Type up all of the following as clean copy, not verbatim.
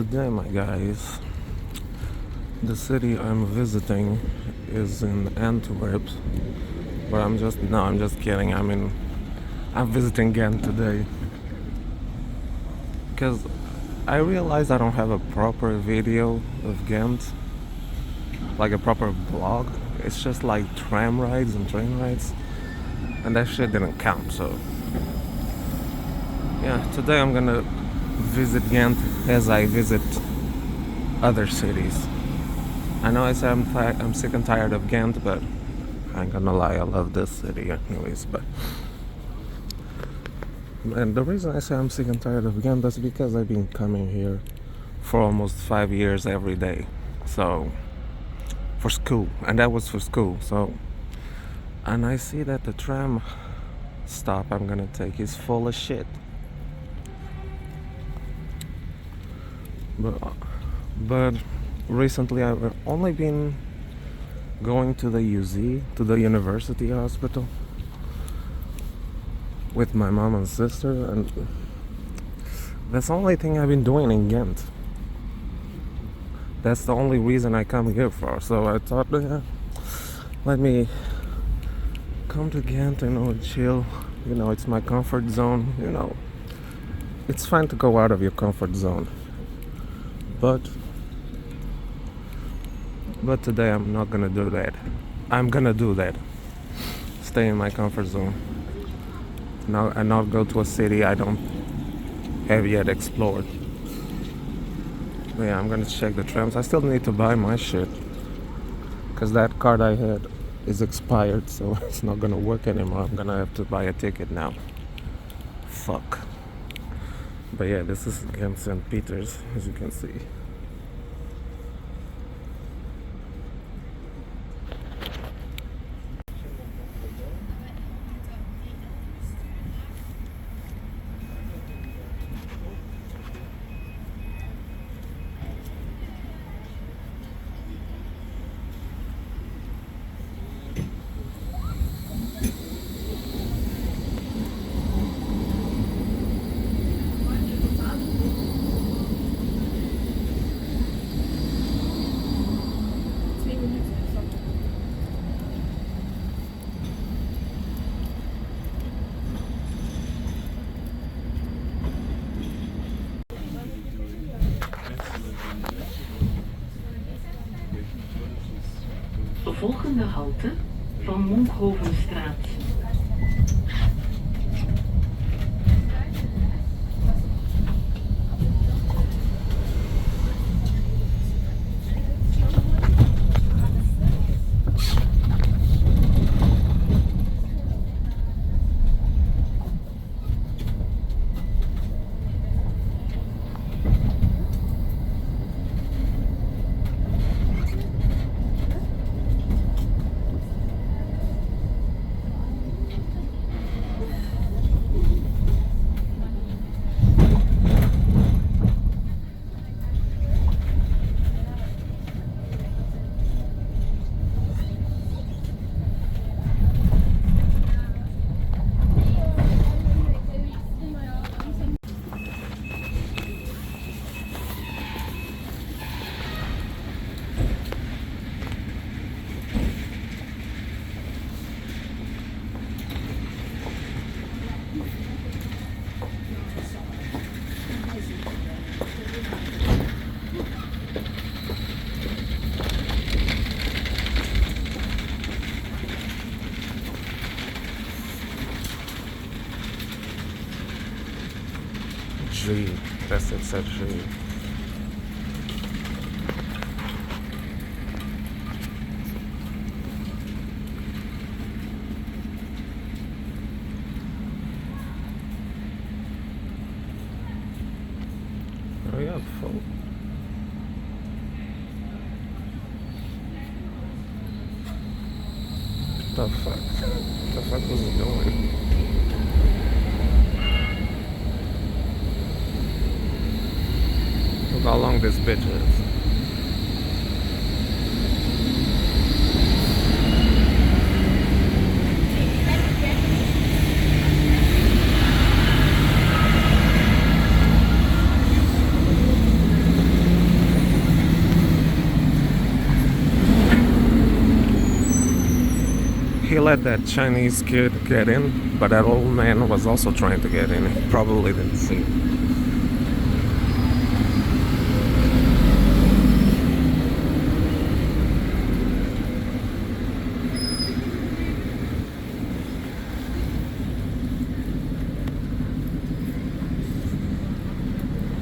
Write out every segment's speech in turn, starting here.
today, my guys, the city I'm visiting is in Antwerp, but I'm just kidding. I'm visiting Ghent today because I realized I don't have a proper video of Ghent, like a proper vlog. It's just like tram rides and train rides, and that shit didn't count. So yeah, today I'm gonna visit Ghent as I visit other cities. I know I say I'm sick and tired of Ghent, but I ain't gonna lie, I love this city anyways. And the reason I say I'm sick and tired of Ghent is because I've been coming here for almost 5 years every day. So for school, and that was for school. So, and I see that the tram stop I'm gonna take is full of shit. But recently I've only been going to the UZ, to the university hospital, with my mom and sister, and that's the only thing I've been doing in Ghent. That's the only reason I come here for. So I thought, let me come to Ghent, chill. It's my comfort zone. It's fine to go out of your comfort zone. But today I'm not gonna do that. I'm gonna do that. Stay in my comfort zone. And not go to a city I don't have yet explored. But yeah, I'm gonna check the trams. I still need to buy my shit, because that card I had is expired, so it's not gonna work anymore. I'm gonna have to buy a ticket now. Fuck. But yeah, this is Ghent St. Peter's, as you can see. Volgende halte van Monkhovenstraat. That's it, said G. Oh yeah, full. The fuck? What the fuck was it doing? Look how long this bitch is. He let that Chinese kid get in, but that old man was also trying to get in. He probably didn't see.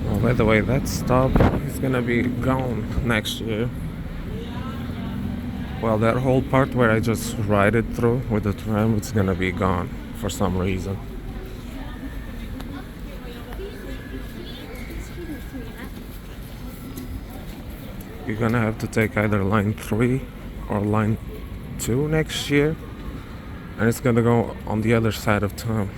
Oh, by the way, that stop is gonna be gone next year. Well, that whole part where I just ride it through with the tram, it's gonna be gone for some reason. You're gonna have to take either line 3 or line 2 next year, and it's gonna go on the other side of town.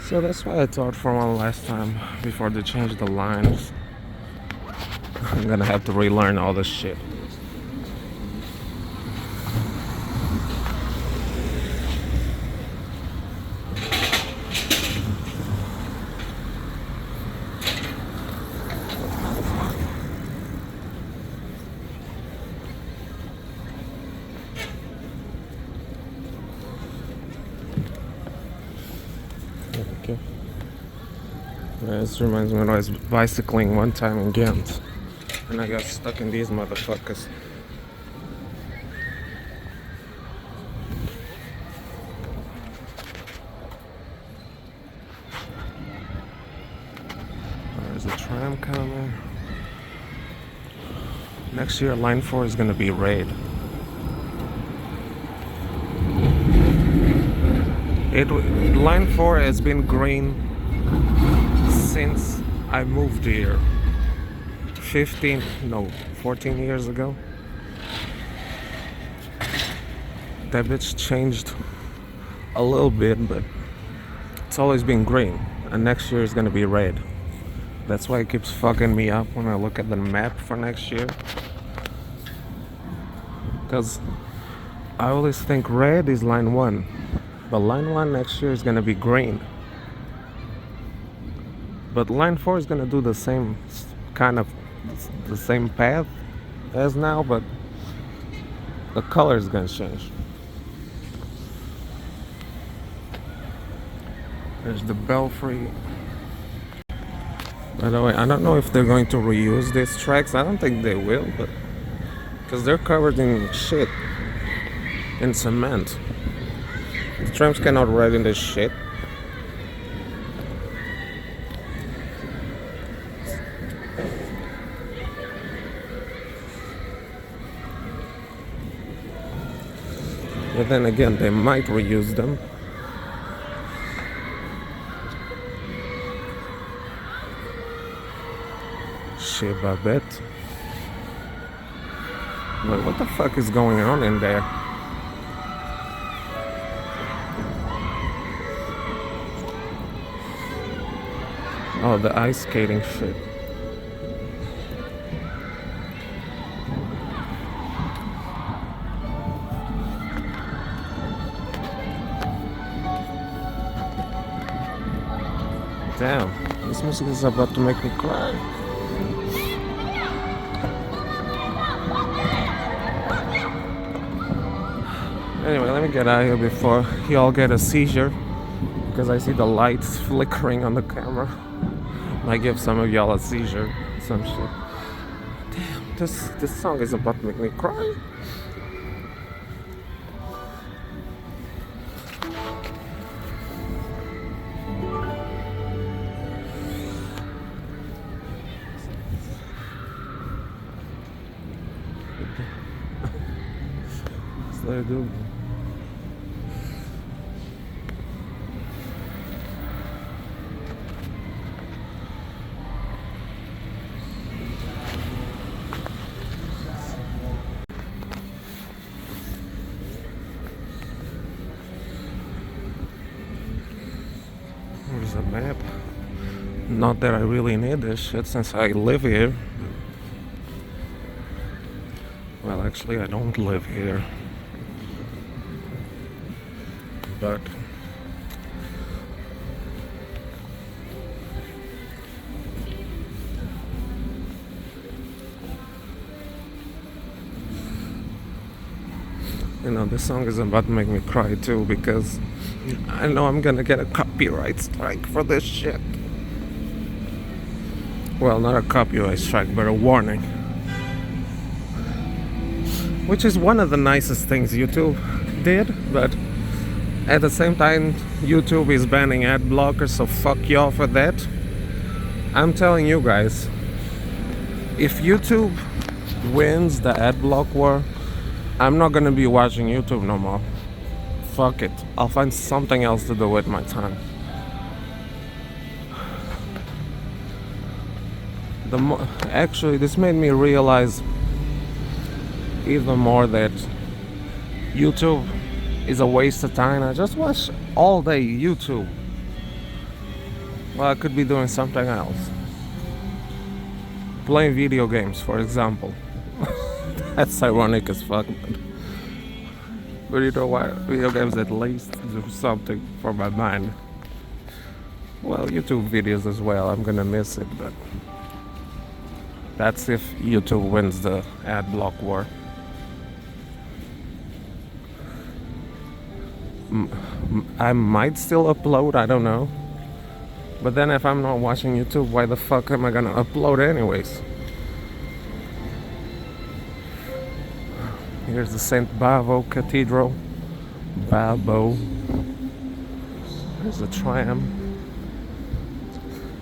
So that's why I thought for one last time before they change the lines. I'm gonna have to relearn all this shit. Okay. This reminds me when I was bicycling one time in Ghent and I got stuck in these motherfuckers. There's a tram coming. Next year, line 4 is gonna be red. Line 4 has been green since I moved here 14 years ago. That bitch changed a little bit, but it's always been green, and next year is gonna be red. That's why it keeps fucking me up when I look at the map for next year, because I always think red is line 1, but line 1 next year is gonna be green. But line 4 is gonna do the same kind of the same path as now, but the color is gonna change. There's the belfry. By the way, I don't know if they're going to reuse these tracks. I don't think they will, but because they're covered in shit, in cement. The trams cannot ride in this shit. But then again, they might reuse them. Shit, I bet. But what the fuck is going on in there? Oh, the ice skating shit. Damn, this music is about to make me cry. Anyway, let me get out of here before y'all get a seizure, because I see the lights flickering on the camera. Might give some of y'all a seizure, some shit. Damn, this song is about to make me cry. Let it do. There's a map. Not that I really need this shit since I live here. Well, actually, I don't live here. But You know, this song is about to make me cry too because I know I'm gonna get a copyright strike for this shit. Well, not a copyright strike, but a warning. Which is one of the nicest things YouTube did, but at the same time, YouTube is banning ad blockers, so fuck y'all for that. I'm telling you guys, if YouTube wins the ad block war, I'm not gonna be watching YouTube no more. Fuck it. I'll find something else to do with my time. Actually, this made me realize even more that YouTube is a waste of time. I just watch all day YouTube. Well, I could be doing something else. Playing video games, for example. That's ironic as fuck. But you know what? Video games at least do something for my mind. Well, YouTube videos as well. I'm gonna miss it, but that's if YouTube wins the ad block war. I might still upload, I don't know. But then if I'm not watching YouTube, why the fuck am I gonna upload anyways? Here's the St. Bavo Cathedral. Babo. There's a tram.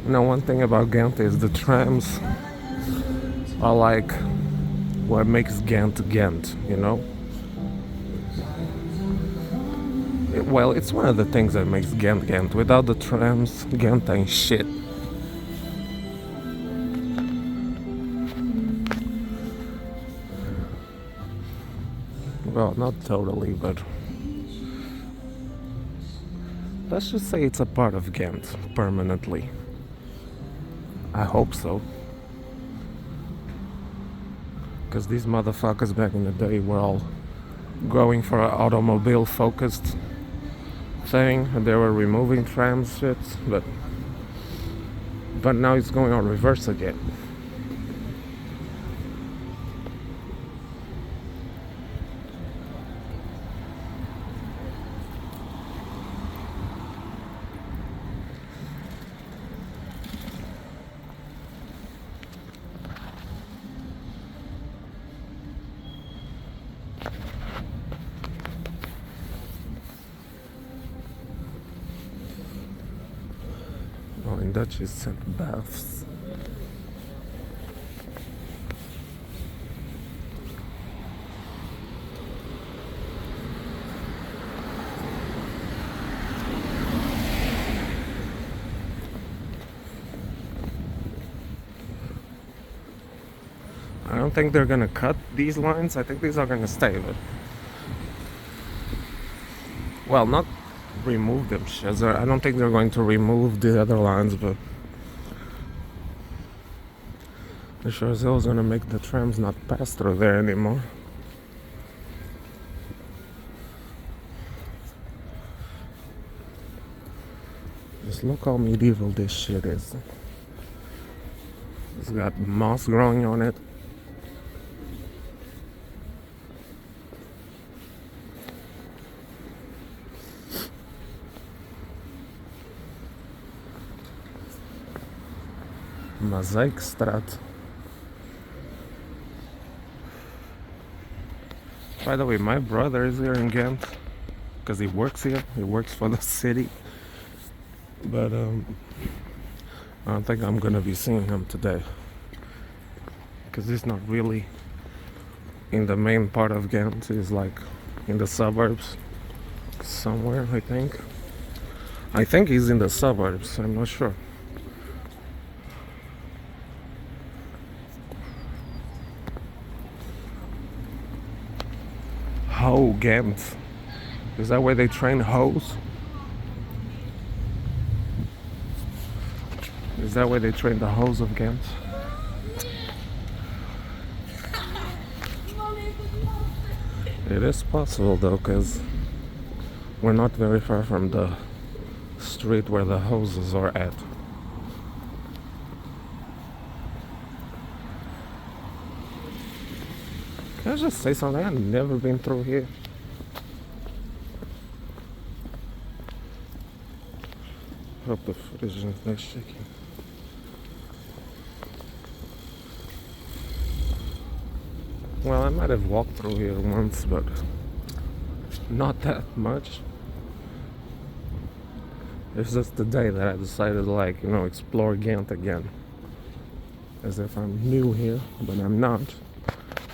You know, one thing about Ghent is the trams are like what makes Ghent Ghent, you know? Well, it's one of the things that makes Ghent Ghent. Without the trams, Ghent ain't shit. Well, not totally, but let's just say it's a part of Ghent permanently. I hope so. Because these motherfuckers back in the day were all going for an automobile focused thing, and they were removing trams shit, but now it's going on reverse again. Oh, in Dutch it's St. Baths. I don't think they're gonna cut these lines. I think these are gonna stay, but well, not remove them. I don't think they're going to remove the other lines, but the sure as hell is gonna make the trams not pass through there anymore. Just look how medieval this shit is. It's got moss growing on it. Mozaikstraat. By the way, my brother is here in Ghent because he works here. He works for the city. But I don't think I'm gonna be seeing him today because he's not really in the main part of Ghent. He's like in the suburbs somewhere, I think. I think he's in the suburbs. I'm not sure. Ho Ghent. Is that where they train hoes? Is that where they train the hoes of Ghent? It is possible though, because we're not very far from the street where the houses are at. Can I just say something? I've never been through here. Hope the footage is not shaking. Well, I might have walked through here once, but not that much. It's just the day that I decided to, like, explore Ghent again. As if I'm new here, but I'm not.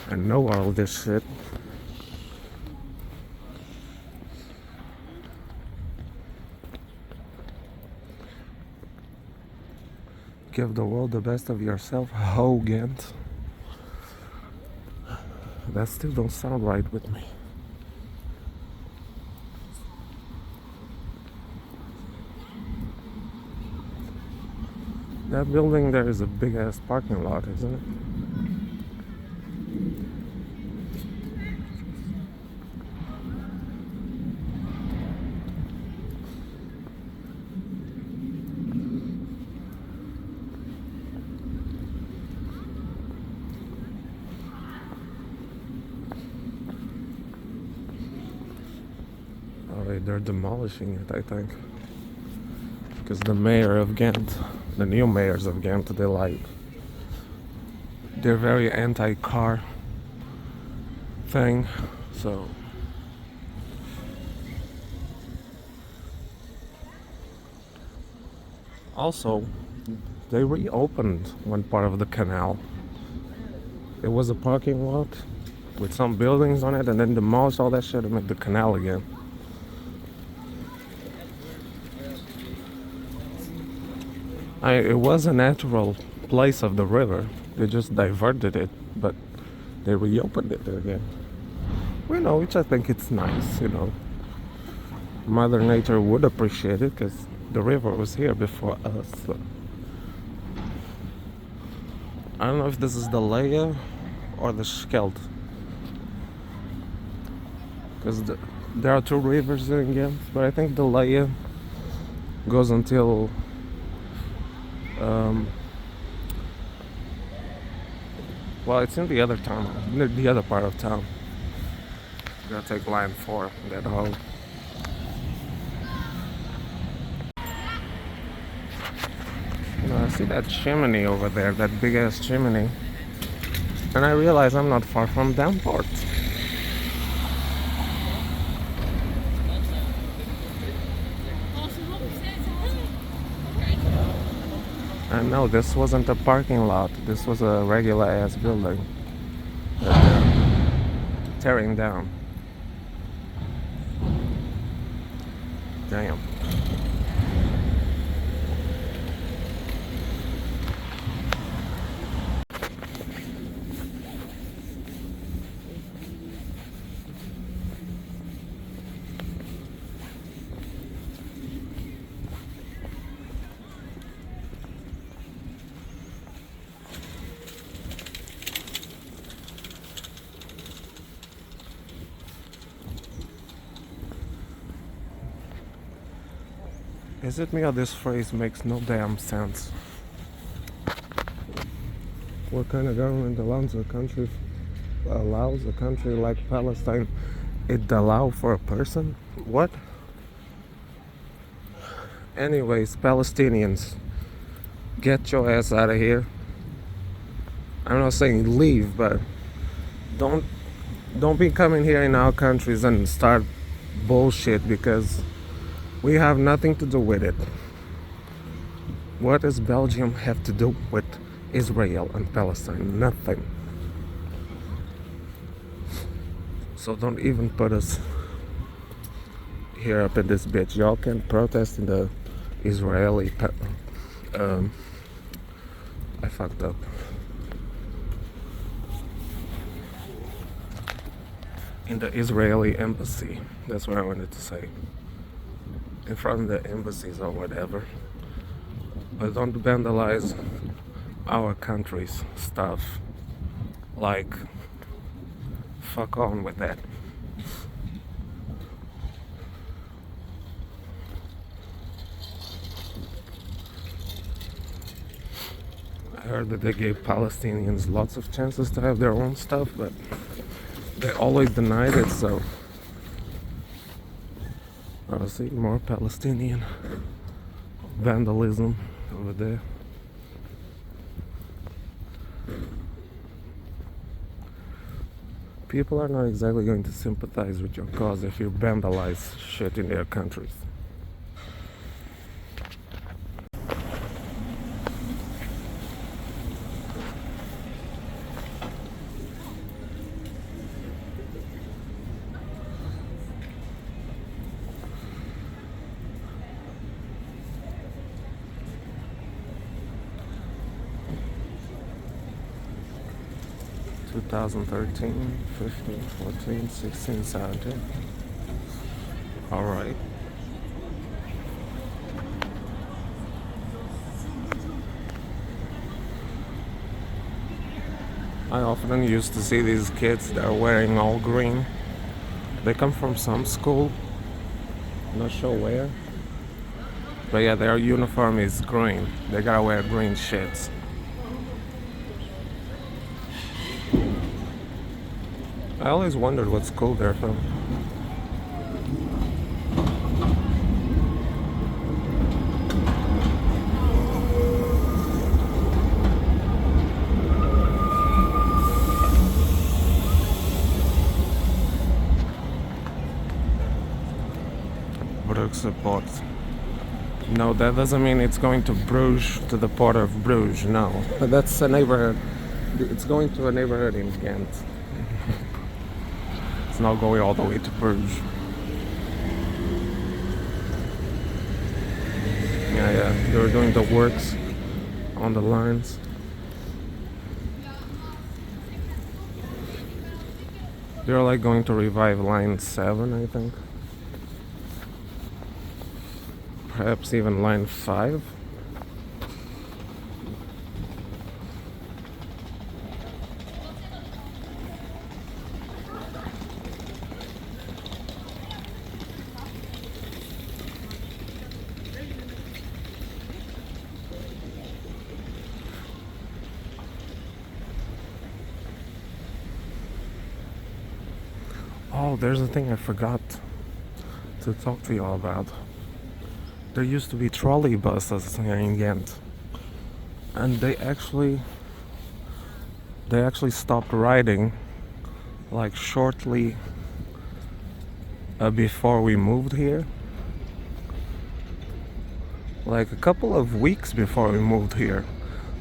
I know all this shit. Give the world the best of yourself, ho Ghent. That still don't sound right with me. That building there is a big ass parking lot, isn't it? Oh wait, they're demolishing it, I think. Because the mayor of Ghent, the new mayors of Ghent, they're very anti-car thing, so also they reopened one part of the canal. It was a parking lot with some buildings on it, and then demolished all that shit and made the canal again. It was a natural place of the river. They just diverted it, but they reopened it again. Which I think it's nice, Mother Nature would appreciate it because the river was here before us. So. I don't know if this is the Leia or the Scheldt. Because there are two rivers in Ghent, but I think the Leia goes until well, it's in the other town, the other part of town. You gotta take line 4, that whole. I see that chimney over there, that big ass chimney, and I realize I'm not far from Damport. And no, this wasn't a parking lot. This was a regular ass building that they're tearing down. Damn. Is it me or this phrase makes no damn sense? What kind of government allows a country like Palestine it allow for a person? What? Anyways, Palestinians, get your ass out of here. I'm not saying leave, but don't be coming here in our countries and start bullshit because we have nothing to do with it. What does Belgium have to do with Israel and Palestine? Nothing. So don't even put us here up in this bitch. Y'all can protest in the Israeli I fucked up. In the Israeli embassy. That's what I wanted to say. In front of the embassies or whatever. But don't vandalize our country's stuff. Like, fuck on with that. I heard that they gave Palestinians lots of chances to have their own stuff, but they always denied it, so I'll see more Palestinian vandalism over there. People are not exactly going to sympathize with your cause if you vandalize shit in their countries. Two 2013, 15, 14, 16, 17. All right. I often used to see these kids that are wearing all green. They come from some school, not sure where. But yeah, their uniform is green. They gotta wear green shirts. I always wondered what school they're from. Bruges port. No, that doesn't mean it's going to Bruges, to the port of Bruges, no. But that's a neighborhood. It's going to a neighborhood in Ghent. It's not going all the way to Bruges. Yeah, they're doing the works on the lines. They're like going to revive line 7, I think. Perhaps even line 5. Oh, there's a thing I forgot to talk to y'all about. There used to be trolley buses here in Ghent, and they actually stopped riding like shortly before we moved here, like a couple of weeks before we moved here.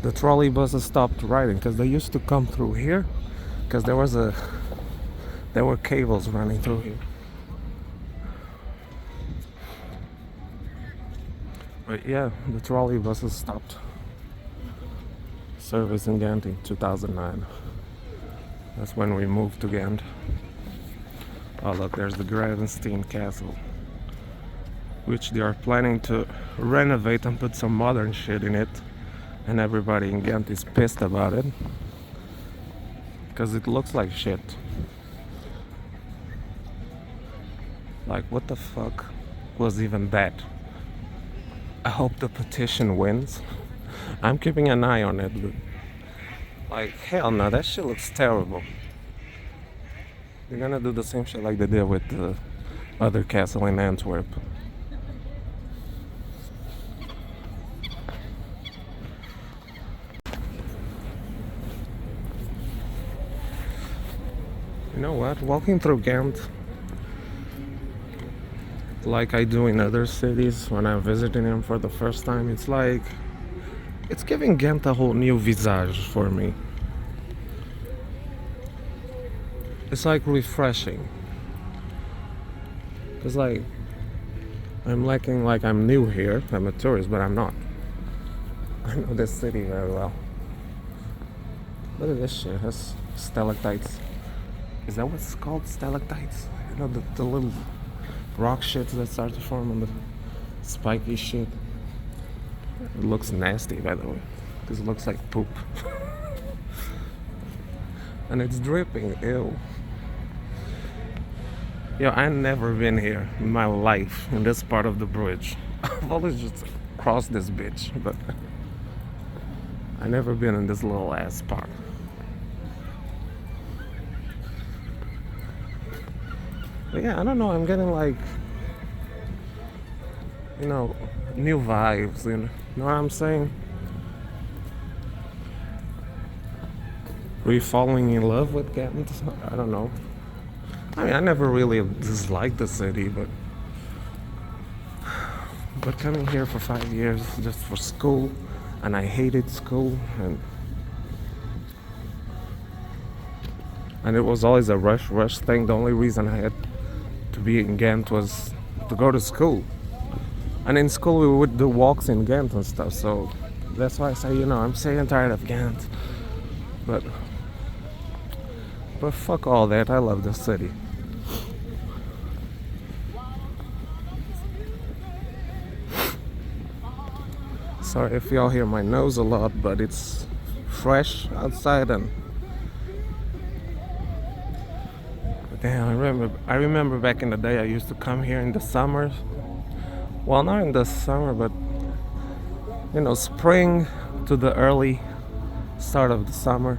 The trolley buses stopped riding because they used to come through here because there were cables running through here. But yeah, the trolley buses stopped service in Ghent in 2009. That's when we moved to Ghent. Oh look, there's the Gravenstein Castle, which they are planning to renovate and put some modern shit in it. And everybody in Ghent is pissed about it because it looks like shit. Like, what the fuck was even that? I hope the petition wins. I'm keeping an eye on it, but like, hell no, that shit looks terrible. They're gonna do the same shit like they did with the other castle in Antwerp. You know what? Walking through Ghent, like I do in other cities when I'm visiting them for the first time, it's like it's giving Ghent a whole new visage for me. It's like refreshing. Cause like I'm lacking, like I'm new here, I'm a tourist, but I'm not. I know this city very well. Look at this shit, that's stalactites. Is that what's called, stalactites? You know, the little rock shits that start to form on the spiky shit. It looks nasty, by the way, because it looks like poop. And it's dripping, ew. Yo, I've never been here in my life, in this part of the bridge. I've always just crossed this bitch, but I've never been in this little ass part. But yeah, I don't know, I'm getting like you know, new vibes, know what I'm saying? Were you falling in love with Ghent? I don't know. I mean, I never really disliked the city, but coming here for 5 years just for school, and I hated school, and it was always a rush thing. The only reason I had to be in Ghent was to go to school, and in school we would do walks in Ghent and stuff. So that's why I say, I'm sick and tired of Ghent, but fuck all that. I love the city. Sorry if y'all hear my nose a lot, but it's fresh outside, and damn, I remember back in the day I used to come here in the summers. Well, not in the summer, but spring to the early start of the summer,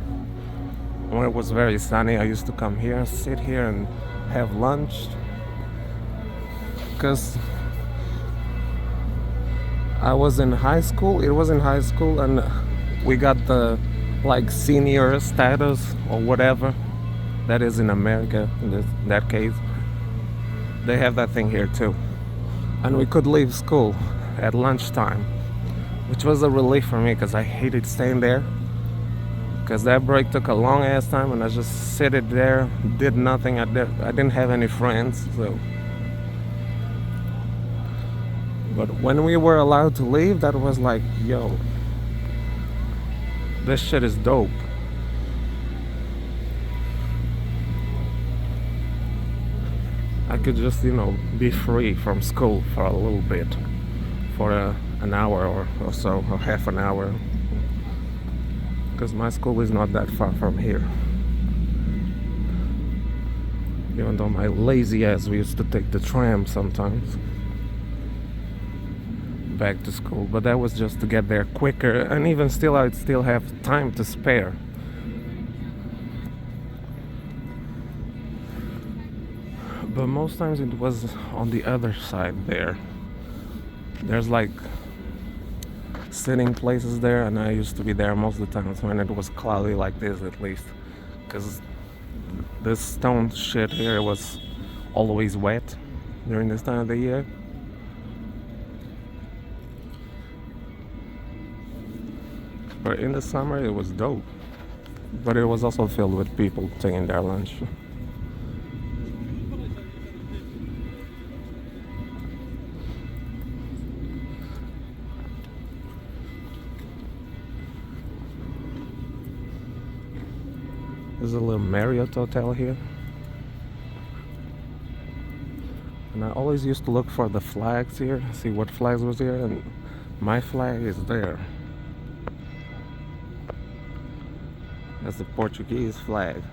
when it was very sunny. I used to come here, sit here and have lunch, because I was in high school. It was in high school, and we got the senior status or whatever that is in America. In that case, they have that thing here too, and we could leave school at lunchtime, which was a relief for me because I hated staying there. Because that break took a long ass time, and I just sat there, did nothing. I didn't have any friends, so. But when we were allowed to leave, that was like, yo, this shit is dope. I could just, be free from school for a little bit, for an hour or so, or half an hour. Because my school is not that far from here. Even though my lazy ass, we used to take the tram sometimes back to school, but that was just to get there quicker, and even still I'd still have time to spare. But most times it was on the other side there. There's sitting places there, and I used to be there most of the times when it was cloudy like this, at least, because this stone shit here was always wet during this time of the year. But in the summer it was dope, but it was also filled with people taking their lunch. There's a little Marriott hotel here, and I always used to look for the flags here, see what flags was here, and my flag is there. That's the Portuguese flag.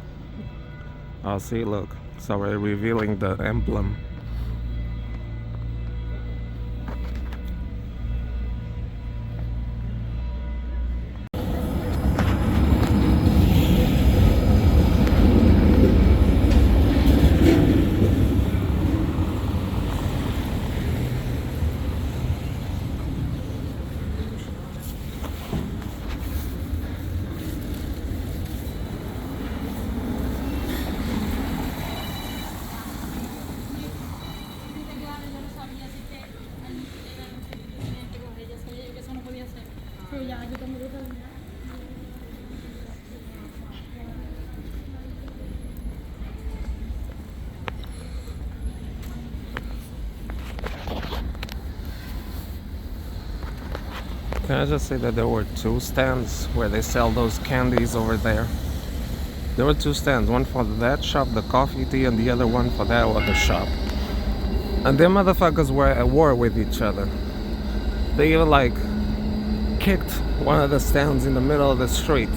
Oh, see, look, so we're revealing the emblem. Can I just say that there were two stands where they sell those candies over there? There were two stands, one for that shop, the coffee tea, and the other one for that other shop. And them motherfuckers were at war with each other. They even kicked one of the stands in the middle of the street.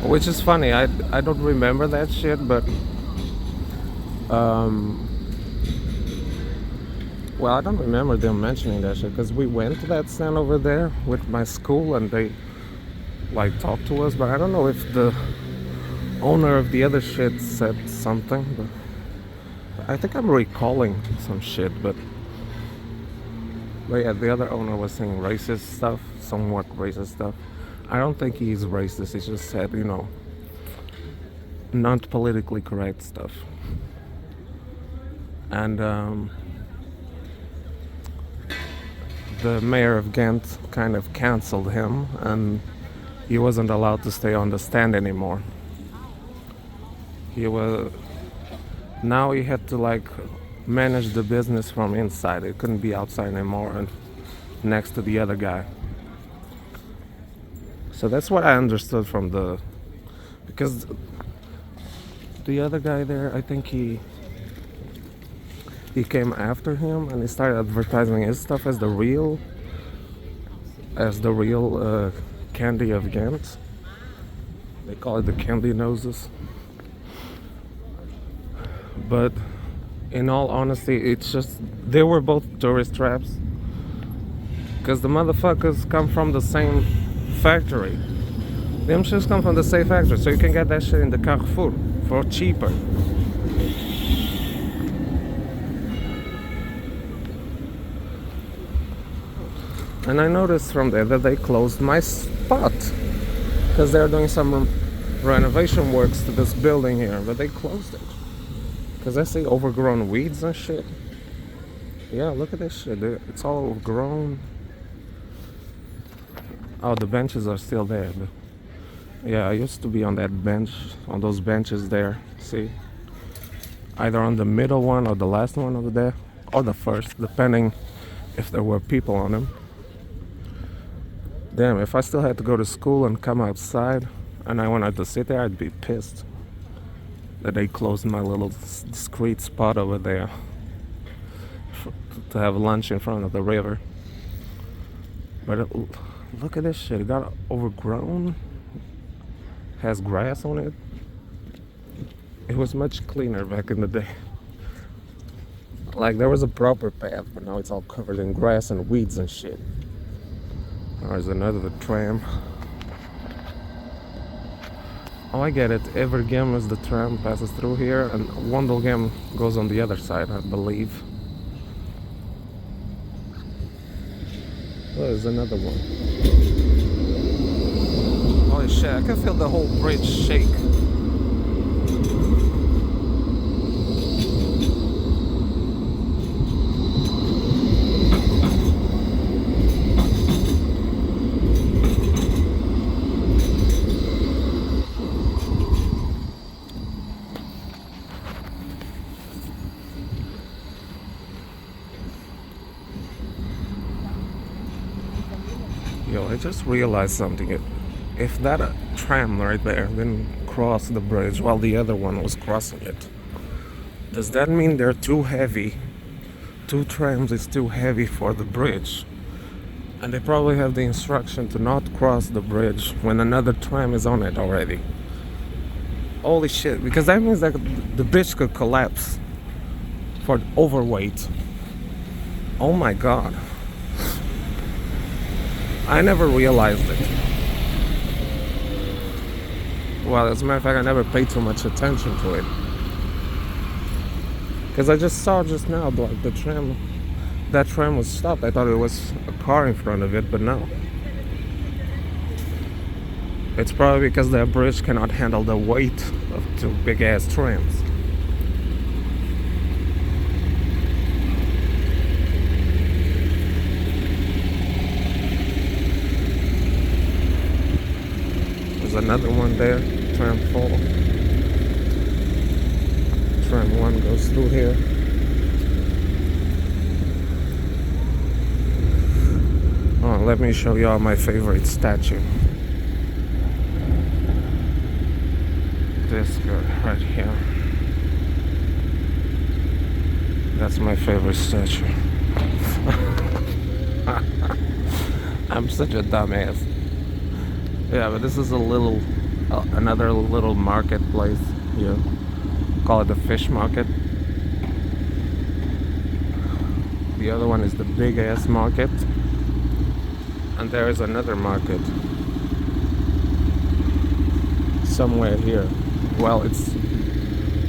Which is funny, I don't remember that shit, but well, I don't remember them mentioning that shit, because we went to that stand over there with my school and they talked to us, but I don't know if the owner of the other shit said something, but I think I'm recalling some shit, but yeah, the other owner was saying racist stuff, somewhat racist stuff. I don't think he's racist. He just said, you know, not politically correct stuff. And the mayor of Ghent kind of canceled him, and he wasn't allowed to stay on the stand anymore. Now he had to like manage the business from inside. It couldn't be outside anymore and next to the other guy. So that's what I understood from because the other guy there, I think he came after him and he started advertising his stuff as the real candy of Ghent. They call it the candy noses. But in all honesty, it's just they were both tourist traps. Because the motherfuckers come from the same factory. Them shits come from the same factory, so you can get that shit in the Carrefour for cheaper. And I noticed from there that they closed my spot because they're doing some renovation works to this building here, but they closed it because I see overgrown weeds and shit. Yeah, look at this shit, dude. It's all overgrown. Oh, the benches are still there. Yeah, I used to be on that bench, on those benches there. See, either on the middle one or the last one over there, or the first, depending if there were people on them. Damn, if I still had to go to school and come outside and I wanted to sit there, I'd be pissed that they closed my little discreet spot over there to have lunch in front of the river. But look at this shit. It got overgrown, has grass on it. It was much cleaner back in the day. Like there was a proper path, but now it's all covered in grass and weeds and shit. There's another tram. Oh, I get it. Every game is the tram passes through here, and Wandelgem goes on the other side, I believe. Oh, there's another one. Holy shit, I can feel the whole bridge shake. Yo, I just realized something. If that tram right there didn't cross the bridge while the other one was crossing it, does that mean they're too heavy? Two trams is too heavy for the bridge. And they probably have the instruction to not cross the bridge when another tram is on it already. Holy shit, because that means that the bridge could collapse for overweight. Oh my god. I never realized it. Well, as a matter of fact, I never paid too much attention to it. Because I just saw just now, like, that tram was stopped. I thought it was a car in front of it, but no. It's probably because the bridge cannot handle the weight of two big-ass trams. Another one there, tram 4. Tram 1 goes through here. Oh, let me show y'all my favorite statue. This girl right here. That's my favorite statue. I'm such a dumbass. Yeah, but this is another little marketplace here. Call it the fish market. The other one is the big ass market. And there is another market. Somewhere here. Well, it's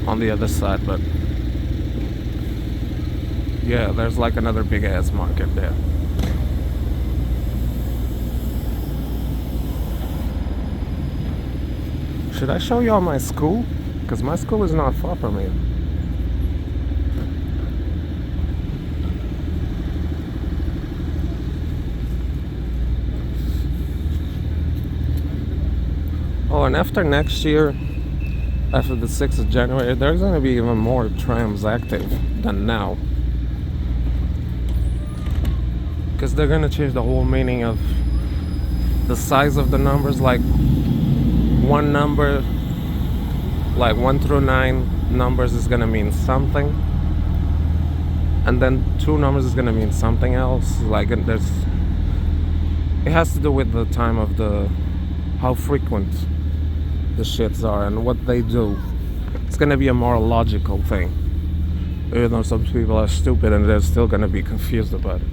on the other side, but Yeah, there's like another big ass market there. Should I show y'all my school? Because my school is not far from here. Oh, and after next year, after the 6th of January, there's going to be even more trams active than now. Because they're going to change the whole meaning of the size of the numbers. Like one number, like 1 through 9 numbers is going to mean something. And then 2 numbers is going to mean something else. Like it has to do with the time of how frequent the shits are and what they do. It's gonna be a more logical thing, even though some people are stupid and they're still gonna be confused about it.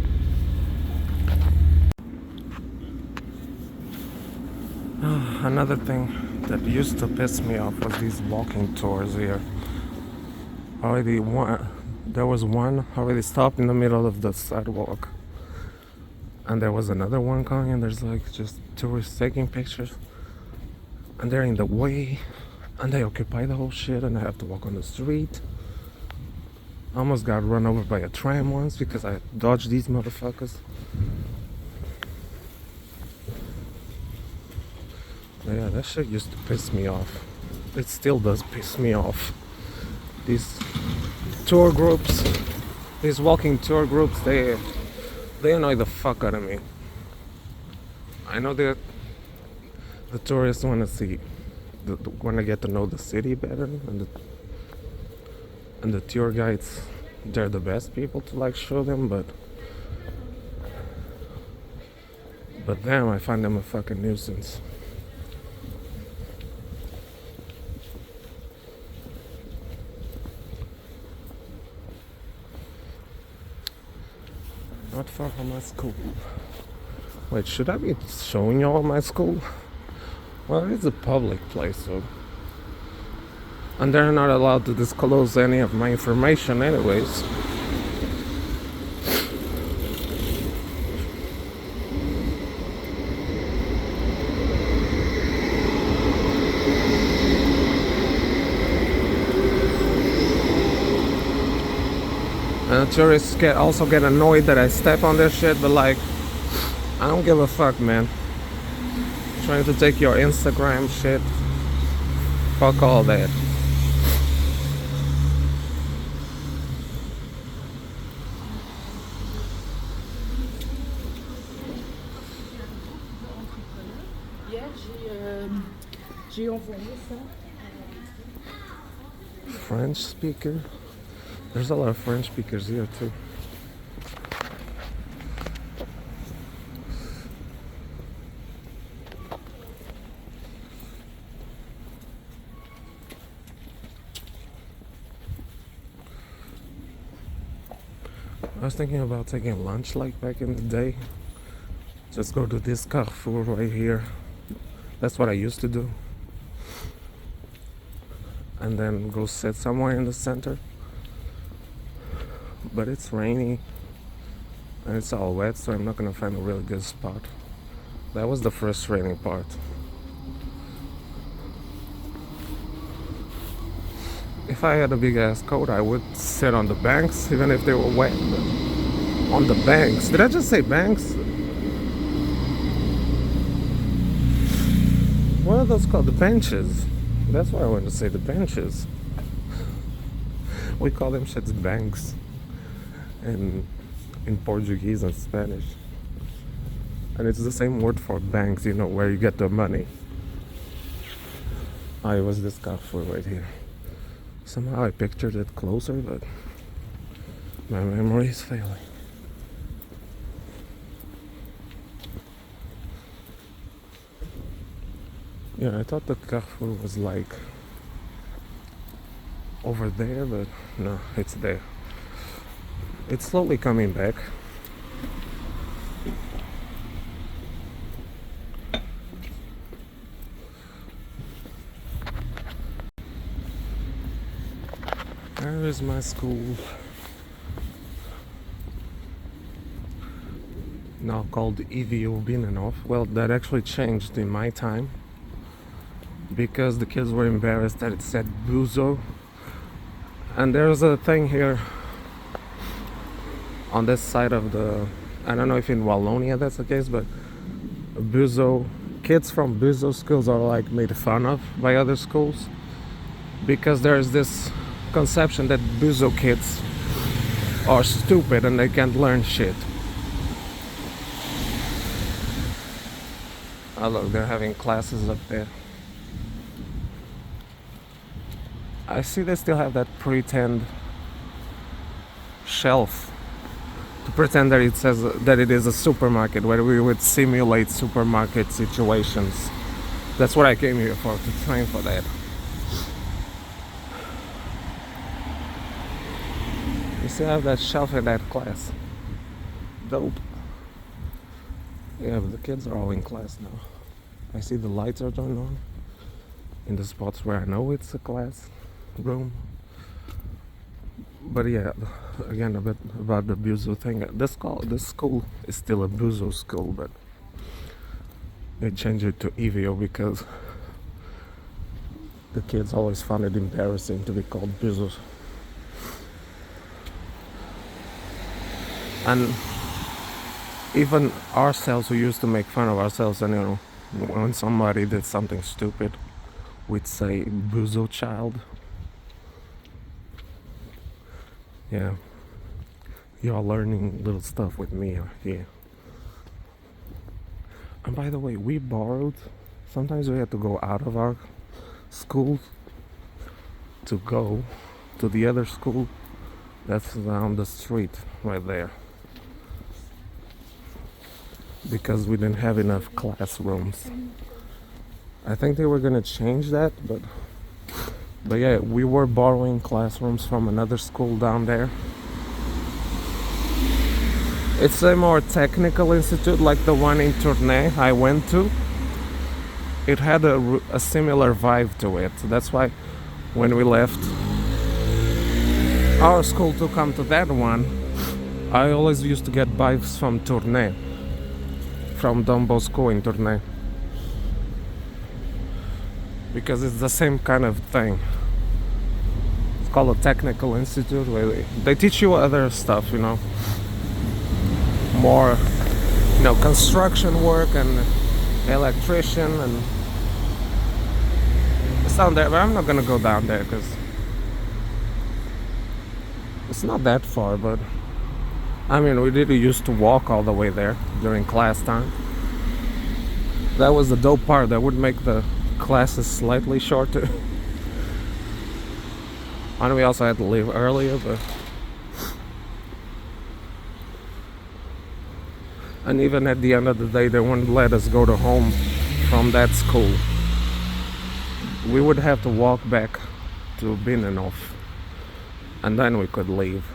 Another thing that used to piss me off was these walking tours here. There was one already stopped in the middle of the sidewalk, and there was another one coming, and there's like just tourists taking pictures. And they're in the way, and they occupy the whole shit, and I have to walk on the street. I almost got run over by a tram once because I dodged these motherfuckers. But yeah, that shit used to piss me off. It still does piss me off. These tour groups, these walking tour groups, they annoy the fuck out of me. I know that the tourists want to get to know the city better, and the tour guides, they're the best people to like show them, but damn, I find them a fucking nuisance. Not far from my school. Wait, should I be showing y'all my school? Well, it's a public place, so. And they're not allowed to disclose any of my information anyways. And tourists also get annoyed that I step on their shit, but like, I don't give a fuck, man. Trying to take your Instagram shit. Fuck all that. J'ai envoyé ça. French speaker. There's a lot of French speakers here too. I was thinking about taking lunch like back in the day. Just go to this Carrefour right here. That's what I used to do. And then go sit somewhere in the center. But it's rainy and it's all wet, so I'm not gonna find a really good spot. That was the frustrating part. If I had a big ass coat, I would sit on the banks, even if they were wet. But on the banks. Did I just say banks? What are those called? The benches. That's why I wanted to say the benches. We call them shits banks in Portuguese and Spanish. And it's the same word for banks, you know, where you get the money. It was this Carrefour right here. Somehow I pictured it closer, but my memory is failing. Yeah, I thought the Carrefour was like over there, but no, it's there. It's slowly coming back. Where is my school? now called EVO Binenhof. Well, that actually changed in my time because the kids were embarrassed that it said Buzo. And there's a thing here on this side of the, I don't know if in Wallonia that's the case, but Buzo, kids from Buzo schools are like made fun of by other schools because there's this conception that Buzo kids are stupid and they can't learn shit. Oh look, they're having classes up there. I see they still have that pretend shelf to pretend that it says that it is a supermarket where we would simulate supermarket situations. That's what I came here for, to train for that. You still have that shelf in that class. Dope. Yeah, but the kids are all in class now. I see the lights are turned on in the spots where I know it's a class room. But yeah, again, a bit about the Buzo thing. This school is still a Buzo school, but they changed it to EVO because the kids always found it embarrassing to be called Buzos. And even ourselves, we used to make fun of ourselves, and you know, when somebody did something stupid, we'd say Buzo child. Yeah, you're learning little stuff with me here. And by the way, we borrowed, sometimes we had to go out of our school to go to the other school that's down the street right there, because we didn't have enough classrooms. I think they were gonna change that, but yeah, we were borrowing classrooms from another school down there. It's a more technical institute like the one in Tournai I went to. It had a similar vibe to it. So that's why when we left our school to come to that one, I always used to get vibes from Tournai, from Don Bosco in Tournai, because it's the same kind of thing. It's called a technical institute where they teach you other stuff, you know, more, you know, construction work and electrician and it's down there. But I'm not gonna go down there because it's not that far. But I mean, we did used to walk all the way there during class time. That was the dope part. That would make the classes slightly shorter. And we also had to leave earlier, but and even at the end of the day, they wouldn't let us go to home from that school. We would have to walk back to Binenhof, and then we could leave.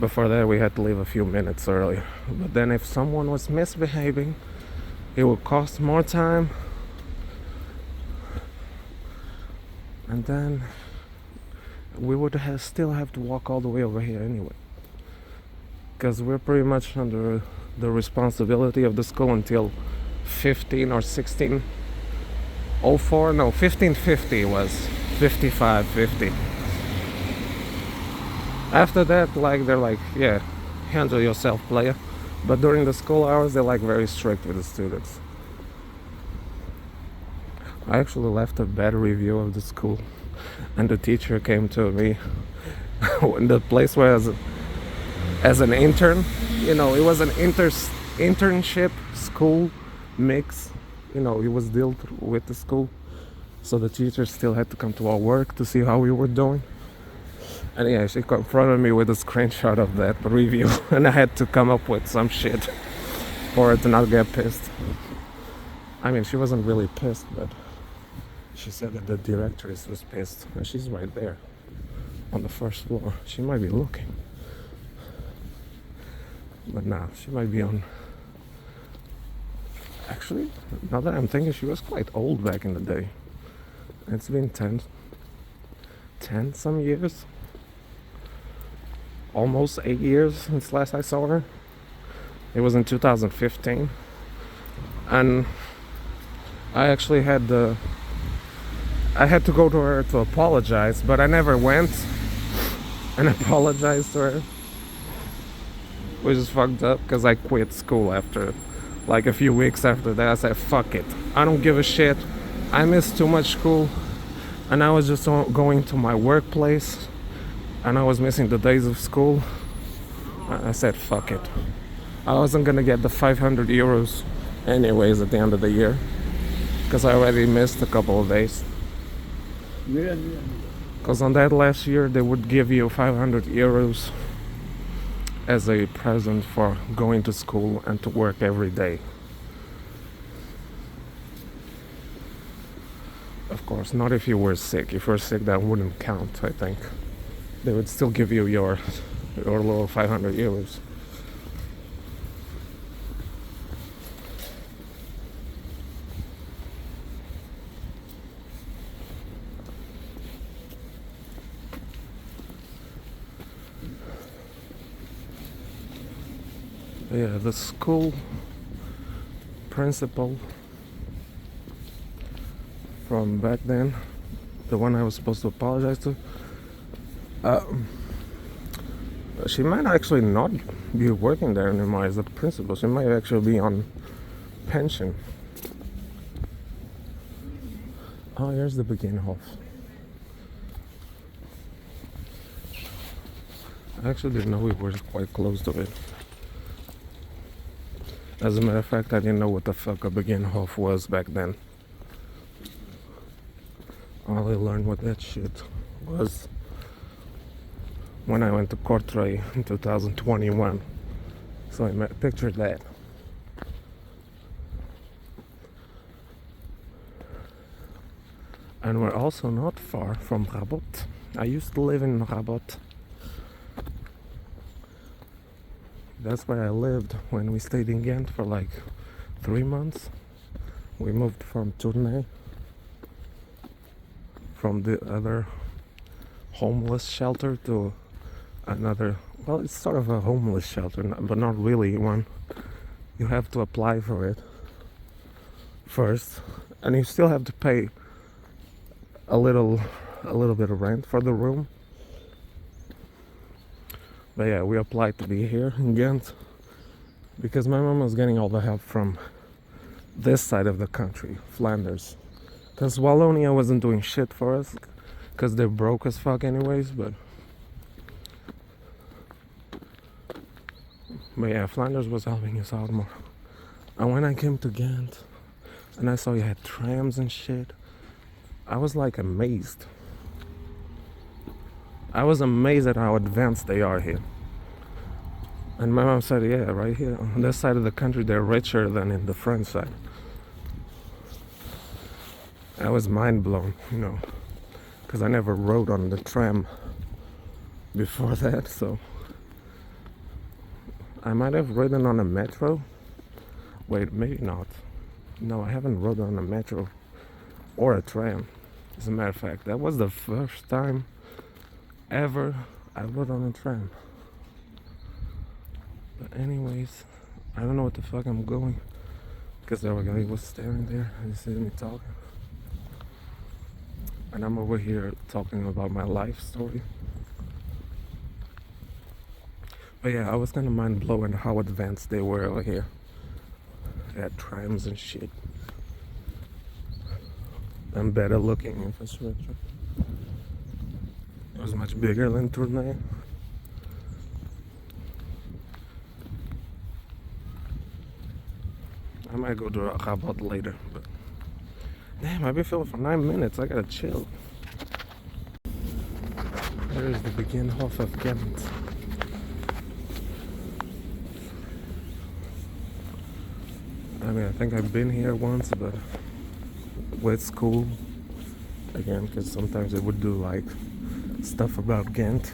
Before that, we had to leave a few minutes earlier. But then if someone was misbehaving, it would cost more time, and then we would still have to walk all the way over here anyway, because we're pretty much under the responsibility of the school until 15 or 1604. No, 1550 was 5550. After that, like, they're like, yeah, handle yourself, player. But during the school hours, they're like very strict with the students. I actually left a bad review of the school, and the teacher came to me in the place where as an intern, you know, it was an internship school mix, you know, it was dealt with the school, so the teacher still had to come to our work to see how we were doing. And yeah, she confronted me with a screenshot of that review, and I had to come up with some shit for her to not get pissed. I mean, she wasn't really pissed, but she said that the directress was pissed, and she's right there on the first floor. She might be looking, but nah, she might be on. Actually, now that I'm thinking, she was quite old back in the day. It's been 10 some years. almost 8 years since last I saw her. It was in 2015, and I actually had to go to her to apologize, but I never went and apologized to her, which is fucked up because I quit school after like a few weeks after that. I said, fuck it, I don't give a shit. I missed too much school, and I was just going to my workplace, and I was missing the days of school. I said, fuck it. I wasn't gonna get the 500 euros anyways at the end of the year, because I already missed a couple of days. Because on that last year, they would give you 500 euros as a present for going to school and to work every day. Of course, not if you were sick. If you were sick, that wouldn't count, I think. They would still give you your little 500 euros. Yeah, the school principal from back then, the one I was supposed to apologize to, she might actually not be working there anymore as a principal. She might actually be on pension. Oh, here's the Beginhof. I actually didn't know we were quite close to it. As a matter of fact, I didn't know what the fuck a Beginhof was back then. I only learned what that shit was when I went to Kortrijk in 2021. So I pictured that. And we're also not far from Rabot. I used to live in Rabot. That's where I lived when we stayed in Ghent for like 3 months. We moved from Tournai, from the other homeless shelter to another. Well, it's sort of a homeless shelter, but not really one. You have to apply for it first, and you still have to pay a little bit of rent for the room. But yeah, we applied to be here in Ghent because my mom was getting all the help from this side of the country, Flanders. Because Wallonia wasn't doing shit for us because they're broke as fuck anyways, but yeah, Flanders was helping us out more. And when I came to Ghent and I saw you had trams and shit, I was like amazed. I was amazed at how advanced they are here. And my mom said, yeah, right here on this side of the country, they're richer than in the French side. I was mind blown, because I never rode on the tram before that, so I might have ridden on a metro. Wait, maybe not. No, I haven't ridden on a metro or a tram. As a matter of fact, that was the first time ever I rode on a tram. But anyways, I don't know what the fuck I'm going, because there was a guy who was staring there and he see me talking. And I'm over here talking about my life story. But yeah, I was kind of mind blown at how advanced they were over here. They had trams and shit. And better looking infrastructure. It was much bigger than Tournai. I might go to Rabat later, but damn, I've been filming for 9 minutes. I gotta chill. There's the Beginhof of Ghent. I mean, I think I've been here once, but with school again, because sometimes they would do like stuff about Ghent.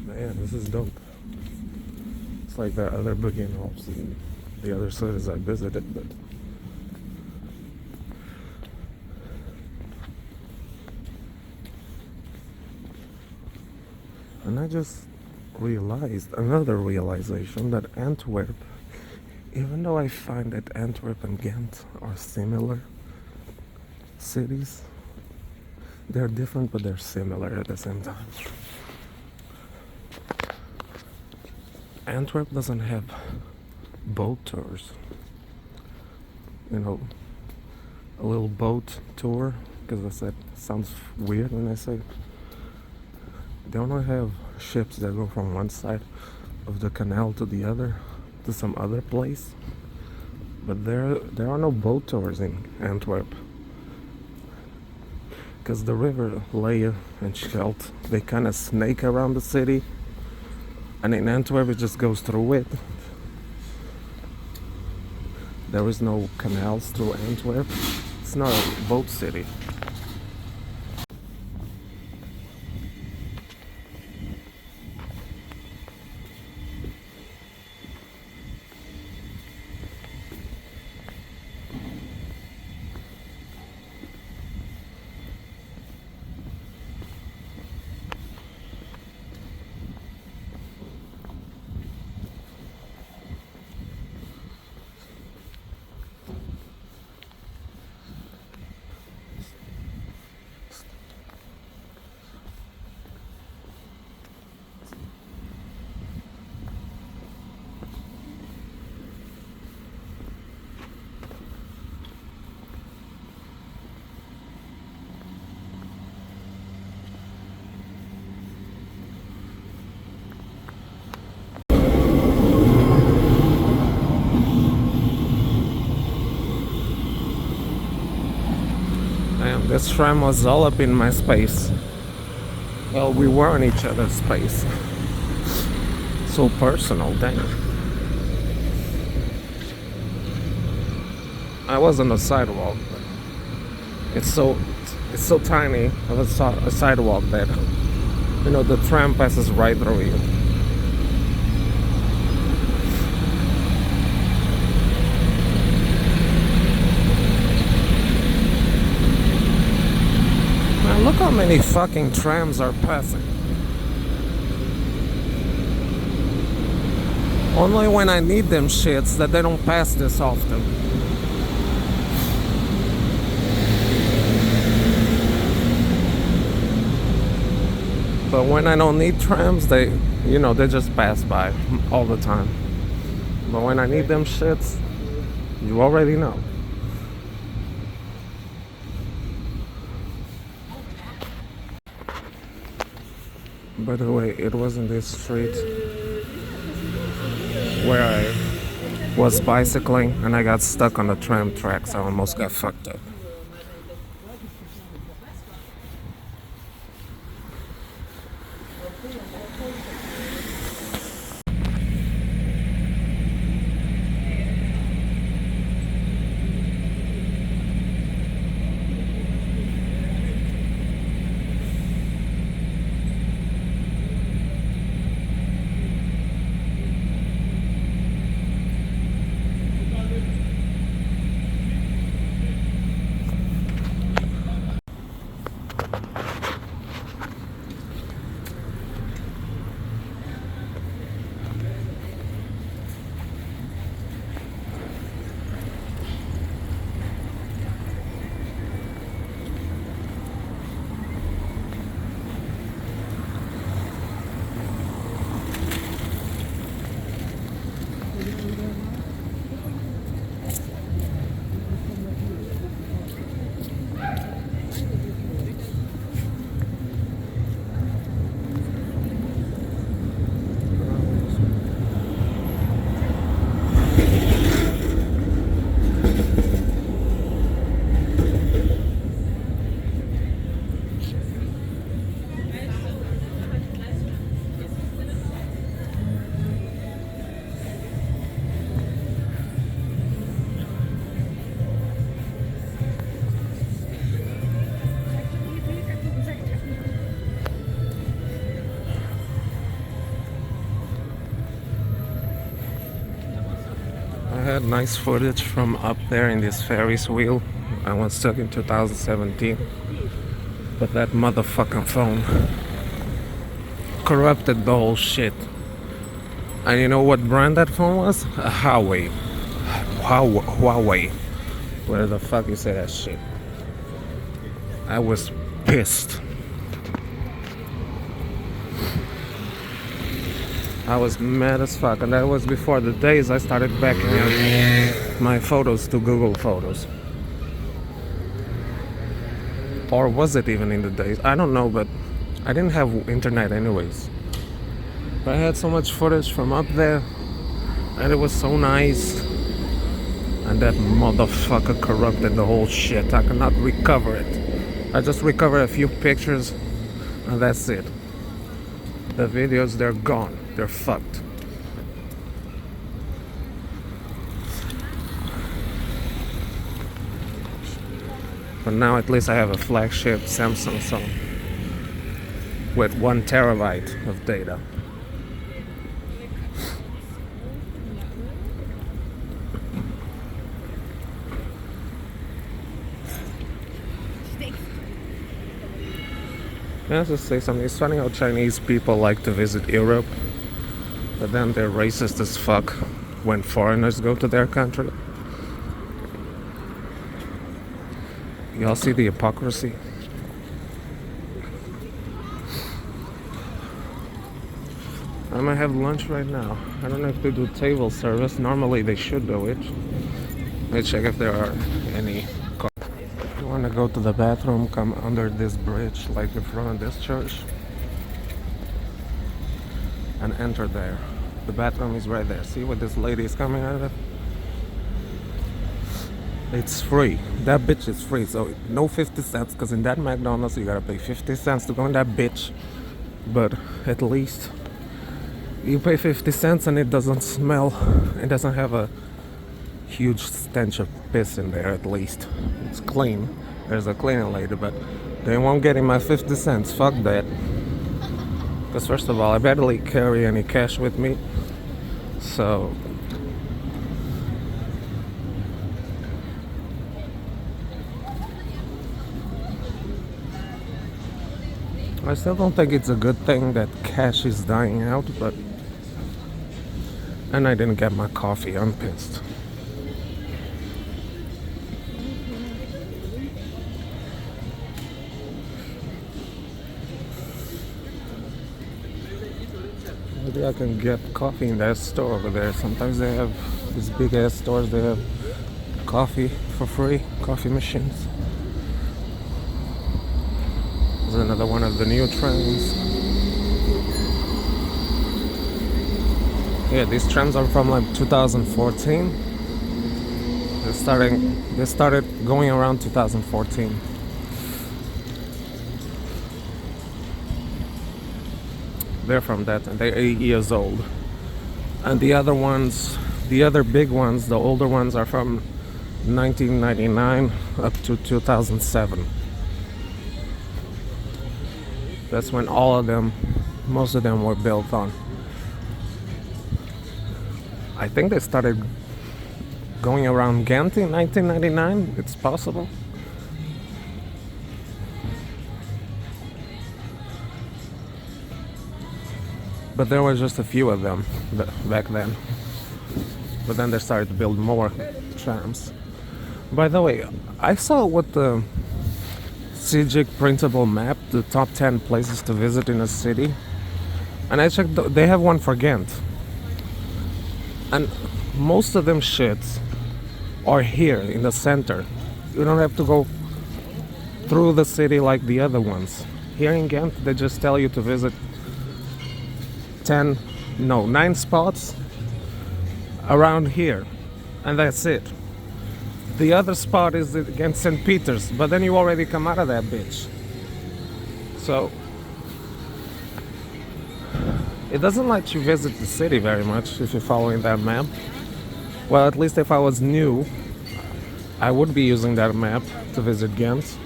Man, this is dope. It's like the other Beginhofs in the other cities I visited, but And I just realized another realization that Antwerp, even though I find that Antwerp and Ghent are similar cities, they're different but they're similar at the same time. Antwerp doesn't have boat tours. You know, a little boat tour, because I said it sounds weird when I say they only have ships that go from one side of the canal to the other, to some other place. But there are no boat tours in Antwerp, because the river Leie and Scheldt, they kind of snake around the city, and in Antwerp it just goes through it. There is no canals through Antwerp. It's not a boat city. Damn, this tram was all up in my space. Well, we were in each other's space. So personal, damn. I was on the sidewalk, but it's so tiny of a sidewalk that, you know, the tram passes right through you. Man, look how many fucking trams are passing. Only when I need them shits that they don't pass this often. But when I don't need trams, they just pass by all the time. But when I need them shits, you already know. By the way, it was in this street where I was bicycling and I got stuck on the tram tracks. I almost got fucked up. I had nice footage from up there in this Ferris wheel. I was stuck in 2017. But that motherfucking phone corrupted the whole shit. And you know what brand that phone was? A Huawei. Huawei. Where the fuck you say that shit? I was pissed. I was mad as fuck, and that was before the days I started backing up my photos to Google Photos. Or was it even in the days? I don't know, but I didn't have internet anyways. But I had so much footage from up there, and it was so nice. And that motherfucker corrupted the whole shit. I cannot recover it. I just recovered a few pictures, and that's it. The videos, they're gone. They're fucked. But now at least I have a flagship Samsung phone with 1 terabyte of data. Can I just say something? It's funny how Chinese people like to visit Europe, but then they're racist as fuck when foreigners go to their country. Y'all see the hypocrisy? I might have lunch right now. I don't know if they do table service. Normally they should do it. Let me check if there are any. If you want to go to the bathroom, come under this bridge, like in front of this church, and enter there. The bathroom is right there. See what this lady is coming out of? It's free. That bitch is free. So no 50 cents, because in that McDonald's you gotta pay 50 cents to go in that bitch. But at least you pay 50 cents and it doesn't smell. It doesn't have a huge stench of piss in there. At least it's clean. There's a cleaning lady, but they won't get in my 50 cents. Fuck that. Because first of all, I barely carry any cash with me. So I still don't think it's a good thing that cash is dying out, but... And I didn't get my coffee, I'm pissed. Maybe I can get coffee in that store over there. Sometimes they have these big ass stores, they have coffee for free, coffee machines. There's another one of the new trends. Yeah, these trends are from like 2014. They started going around 2014. They're from that, and they're 8 years old. And the other ones, the other big ones, the older ones are from 1999 up to 2007. That's when all of them, most of them were built on. I think they started going around Ghent in 1999. It's possible. But there were just a few of them back then. But then they started to build more trams. By the way, I saw what the CIGIC printable map, the top 10 places to visit in a city, and I checked, they have one for Ghent, and most of them shits are here in the center. You don't have to go through the city like the other ones. Here in Ghent, they just tell you to visit 9 spots around here, and that's it. The other spot is against St. Peter's, but then you already come out of that bitch. So it doesn't let you visit the city very much if you're following that map. Well, at least if I was new, I would be using that map to visit Ghent.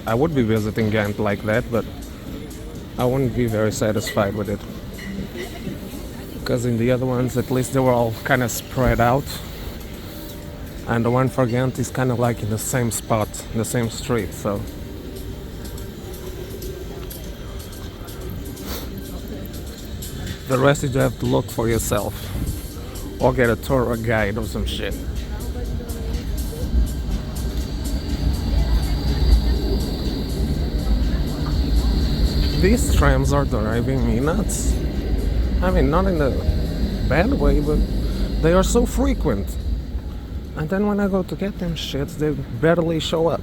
I would be visiting Ghent like that, but I wouldn't be very satisfied with it. Because in the other ones, at least they were all kind of spread out. And the one for Ghent is kind of like in the same spot, in the same street, so The rest you have to look for yourself. Or get a tour guide or some shit. These trams are driving me nuts. I mean, not in a bad way, but they are so frequent. And then when I go to get them shits, they barely show up.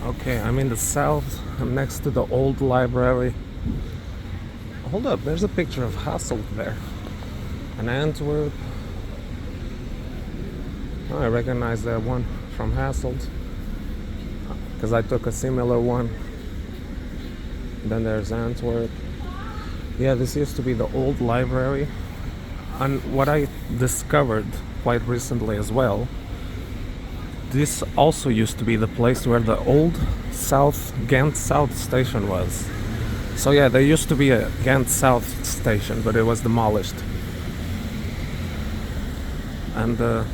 Okay, I'm in the south. I'm next to the old library. Hold up, there's a picture of Hasselt there. And Antwerp. Oh, I recognize that one from Hasselt, because I took a similar one. Then there's Antwerp. Yeah, this used to be the old library. And what I discovered quite recently as well, this also used to be the place where the old Ghent South station was. So yeah, there used to be a Ghent South station, but it was demolished. And the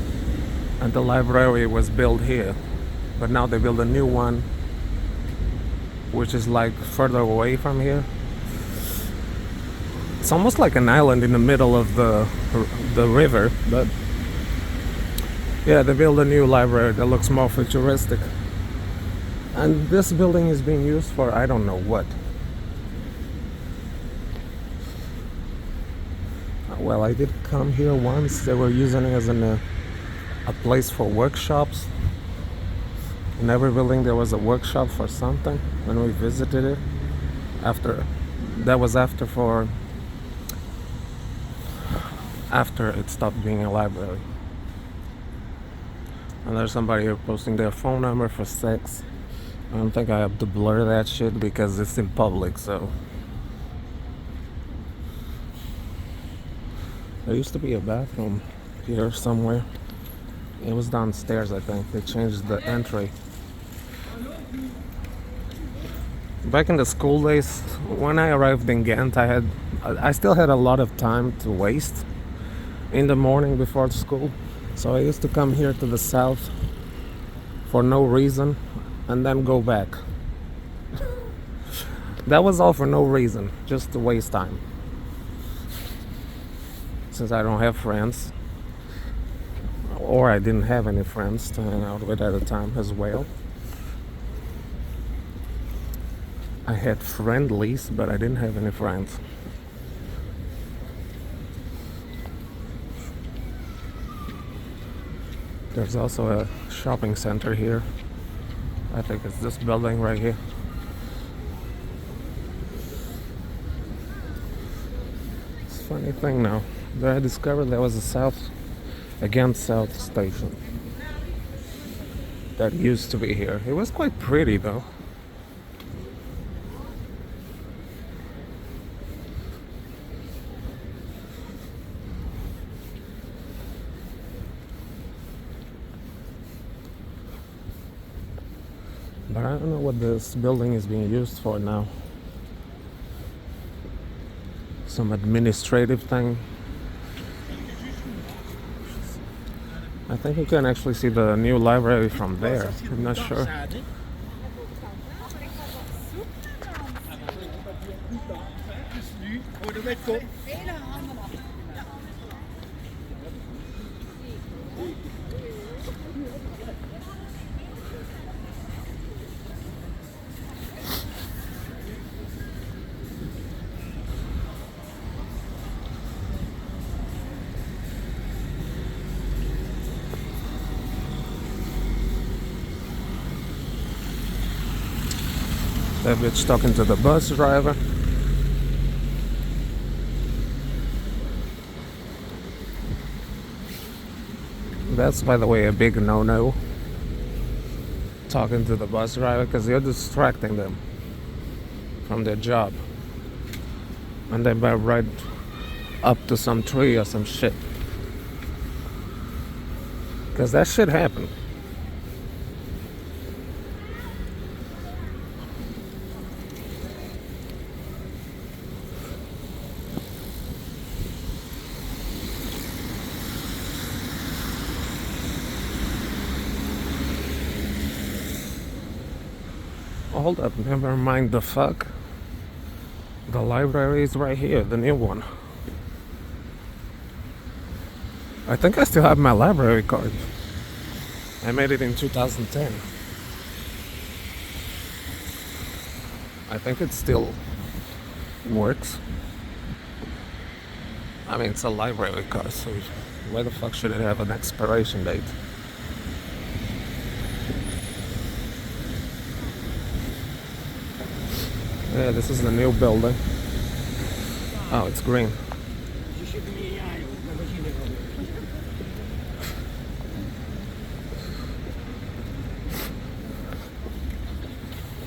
library was built here. But now they built a new one, which is like further away from here. It's almost like an island in the middle of the river, but yeah, they built a new library that looks more futuristic. And this building is being used for I don't know what. Well, I did come here once. They were using it as a place for workshops. In every building there was a workshop for something when we visited it. That was after it stopped being a library. And there's somebody here posting their phone number for sex. I don't think I have to blur that shit because it's in public, so. There used to be a bathroom here somewhere. It was downstairs, I think. They changed the entry. Back in the school days, when I arrived in Ghent, I still had a lot of time to waste in the morning before school. So I used to come here to the south for no reason and then go back. That was all for no reason, just to waste time. Since I don't have friends, or I didn't have any friends to hang out with at the time as well. I had friendlies, but I didn't have any friends. There's also a shopping center here. I think it's this building right here. It's a funny thing now. I discovered there was a South station that used to be here. It was quite pretty though. But I don't know what this building is being used for now. Some administrative thing. I think you can actually see the new library from there. I'm not sure. That bitch talking to the bus driver. That's, by the way, a big no-no. Talking to the bus driver, because you're distracting them from their job. And they might ride up to some tree or some shit. Because that shit happened. Hold up, never mind the fuck. The library is right here, the new one. I think I still have my library card. I made it in 2010. I think it still works. I mean, it's a library card, so why the fuck should it have an expiration date? Yeah, this is the new building. Oh, it's green.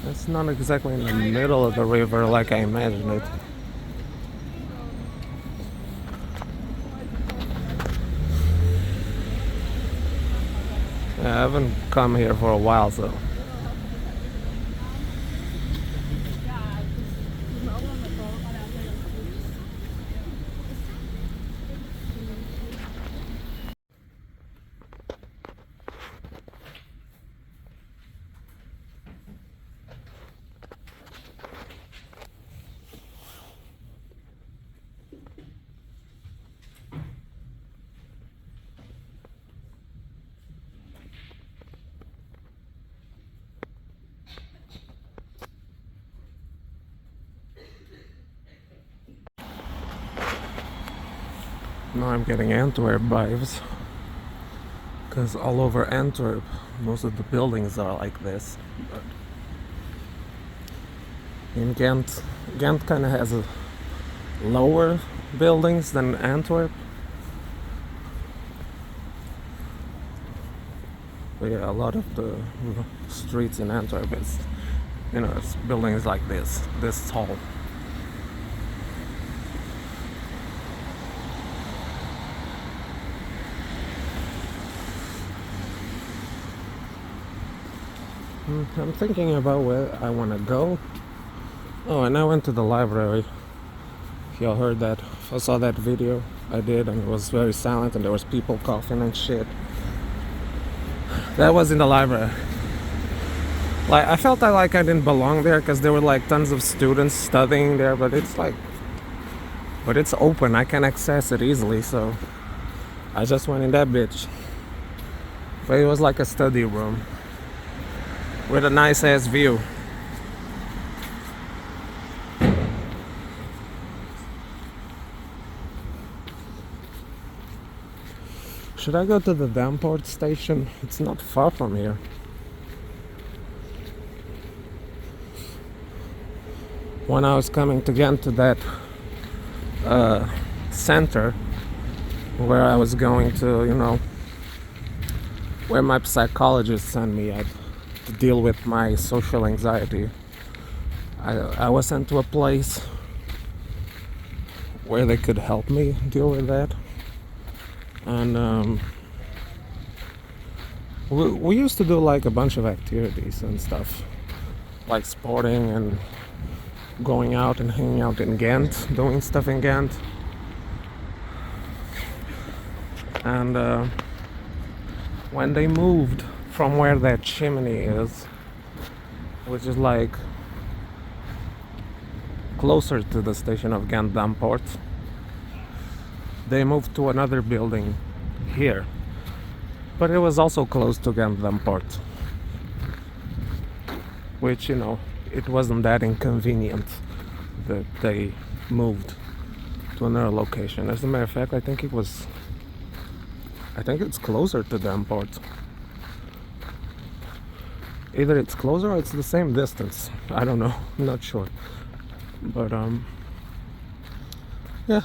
It's not exactly in the middle of the river like I imagined it. Yeah, I haven't come here for a while, so. Now I'm getting Antwerp vibes. Because all over Antwerp, most of the buildings are like this. But in Ghent kind of has a lower buildings than Antwerp. But yeah, a lot of the streets in Antwerp is, it's buildings like this tall. I'm thinking about where I want to go. Oh, and I went to the library. If y'all heard that, if I saw that video I did, and it was very silent and there was people coughing and shit. That was in the library. Like, I felt I didn't belong there because there were like tons of students studying there, but it's open. I can access it easily, so I just went in that bitch. But it was like a study room with a nice ass view. Should I go to the Damport station? It's not far from here. When I was coming to Ghent to that center where I was going to, where my psychologist sent me to deal with my social anxiety, I was sent to a place where they could help me deal with that. And we used to do like a bunch of activities and stuff, like sporting and going out and hanging out in Ghent, doing stuff in Ghent. And when they moved from where that chimney is, which is like closer to the station of Ghent Damport, they moved to another building here, but it was also close to Ghent Damport, which it wasn't that inconvenient that they moved to another location. As a matter of fact, I think it's closer to Damport. Either it's closer or it's the same distance. I don't know. I'm not sure. But yeah,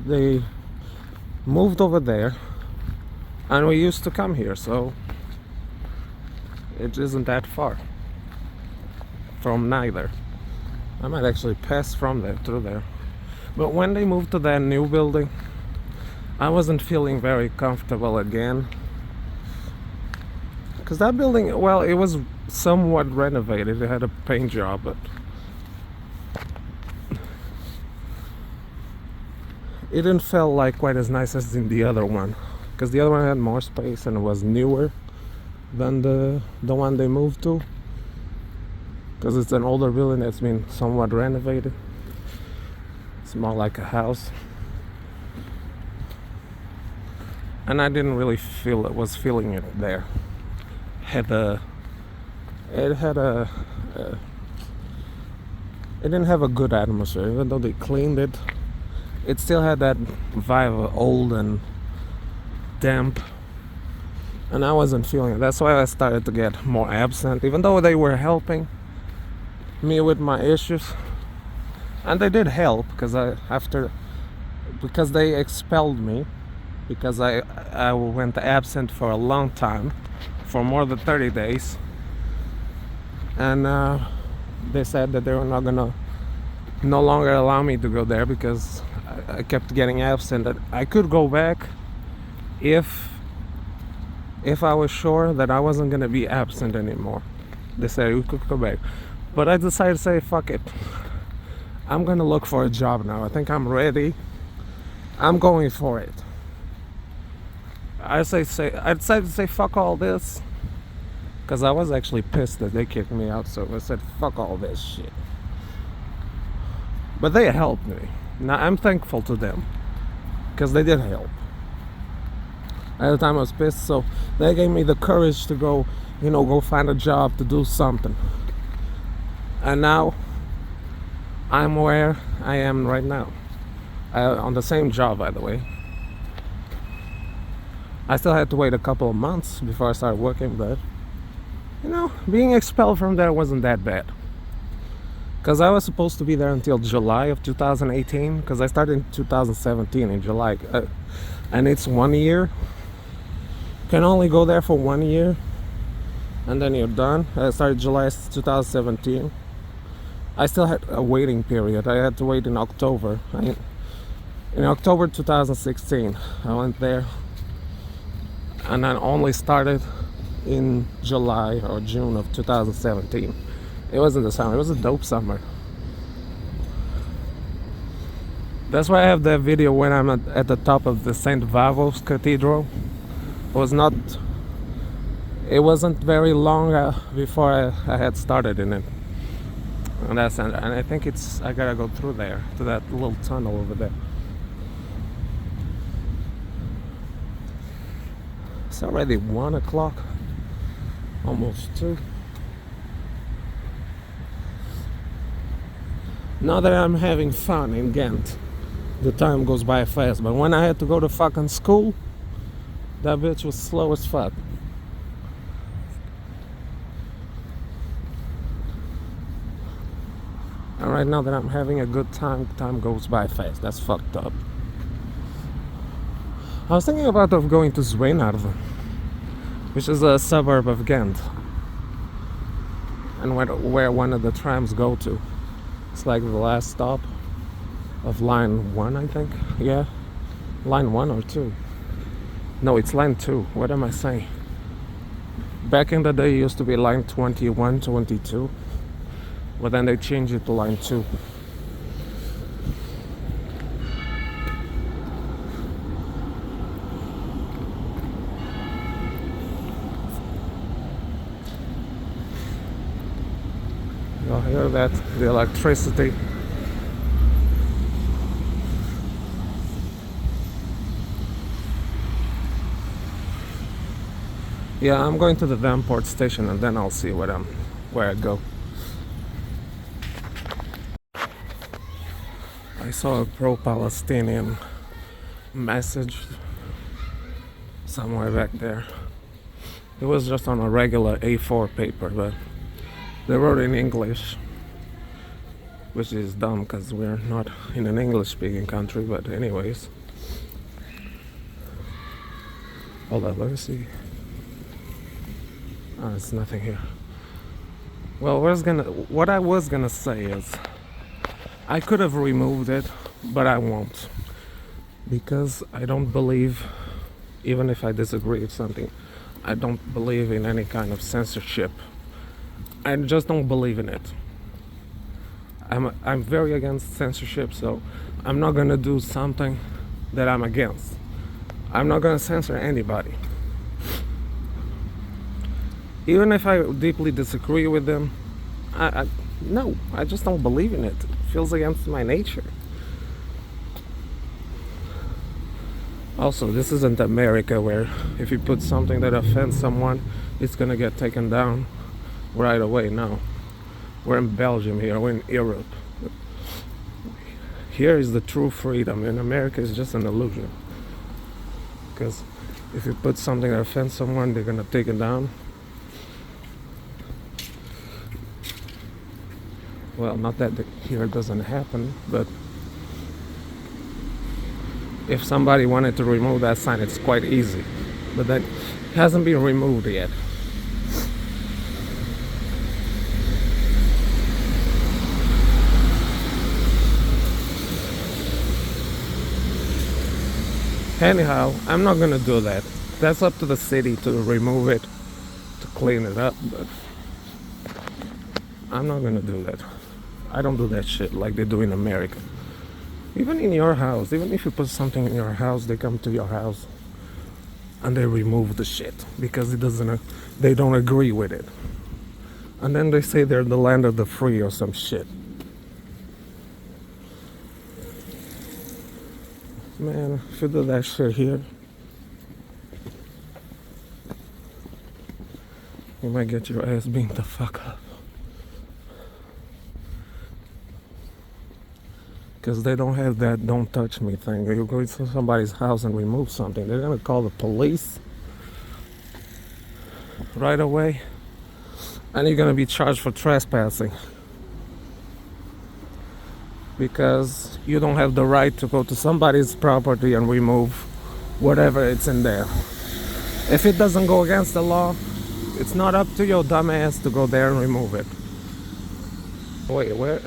they moved over there, and we used to come here, so it isn't that far from neither. I might actually pass from there through there. But when they moved to that new building, I wasn't feeling very comfortable again, because that building, well, it was somewhat renovated. It had a paint job, but it didn't feel like quite as nice as in the other one, because the other one had more space and was newer than the one they moved to, because it's an older building that's been somewhat renovated. It's more like a house, and I didn't really feel feeling it there. It didn't have a good atmosphere, even though they cleaned it. It still had that vibe of old and damp, and I wasn't feeling it. That's why I started to get more absent, even though they were helping me with my issues. And they did help, because they expelled me, because I went absent for a long time, for more than 30 days. And they said that they were not gonna no longer allow me to go there, because I kept getting absent. That I could go back if I was sure that I wasn't gonna be absent anymore. They said we could go back, but I decided to say fuck it. I'm gonna look for a job now. I think I'm ready. I'm going for it. I decided to say fuck all this, because I was actually pissed that they kicked me out. So I said fuck all this shit. But they helped me. Now I'm thankful to them, because they did help. At the time I was pissed, so they gave me the courage to go find a job, to do something. And now I'm where I am right now, on the same job, by the way. I still had to wait a couple of months before I started working, but you know, being expelled from there wasn't that bad. Because I was supposed to be there until July of 2018, because I started in 2017 in July. And it's 1 year. Can only go there for 1 year, and then you're done. I started July 2017. I still had a waiting period. I had to wait in October. In October 2016, I went there, and I only started in July or June of 2017. It wasn't the summer, it was a dope summer. That's why I have that video when I'm at the top of the St. Vavos Cathedral. It wasn't very long before I had started in it. And I think I gotta go through there, to that little tunnel over there. It's already 1 o'clock, almost 2. Now that I'm having fun in Ghent, the time goes by fast. But when I had to go to fucking school, that bitch was slow as fuck. And right now that I'm having a good time, time goes by fast. That's fucked up. I was thinking about going to Zwijnaarden, which is a suburb of Ghent, and where one of the trams go to. It's like the last stop of line 1, I think. Yeah, line 1 or 2. No, it's line 2. What am I saying? Back in the day, it used to be line 21, 22, but then they changed it to line 2. You'll hear that, the electricity. Yeah, I'm going to the Damport station and then I'll see where I go. I saw a pro-Palestinian message somewhere back there. It was just on a regular A4 paper, but they wrote in English, which is dumb because we're not in an English-speaking country. But anyways, hold on, let me see. Oh, there's nothing here. Well, what I was gonna say is, I could have removed it, but I won't, because I don't believe, even if I disagree with something, I don't believe in any kind of censorship. I just don't believe in it. I'm very against censorship, so I'm not gonna do something that I'm against. I'm not gonna censor anybody. Even if I deeply disagree with them, no, I just don't believe in it. It feels against my nature. Also, this isn't America where if you put something that offends someone, it's gonna get taken down right away. No. We're in Belgium here, we're in Europe. Here is the true freedom. In America, it's just an illusion. Because if you put something that offends someone, they're gonna take it down. Well, not that here it doesn't happen, but if somebody wanted to remove that sign, it's quite easy. But that hasn't been removed yet. Anyhow, I'm not gonna do that. That's up to the city to remove it, to clean it up, but I'm not gonna do that. I don't do that shit like they do in America. Even in your house, even if you put something in your house, they come to your house and they remove the shit because they don't agree with it. And then they say they're the land of the free or some shit. Man, if you do that shit here, you might get your ass beat the fuck up. Because they don't have that don't touch me thing. You go to somebody's house and remove something, they're gonna call the police right away, and you're gonna be charged for trespassing because you don't have the right to go to somebody's property and remove whatever it's in there. If it doesn't go against the law, it's not up to your dumbass to go there and remove it. Wait, where?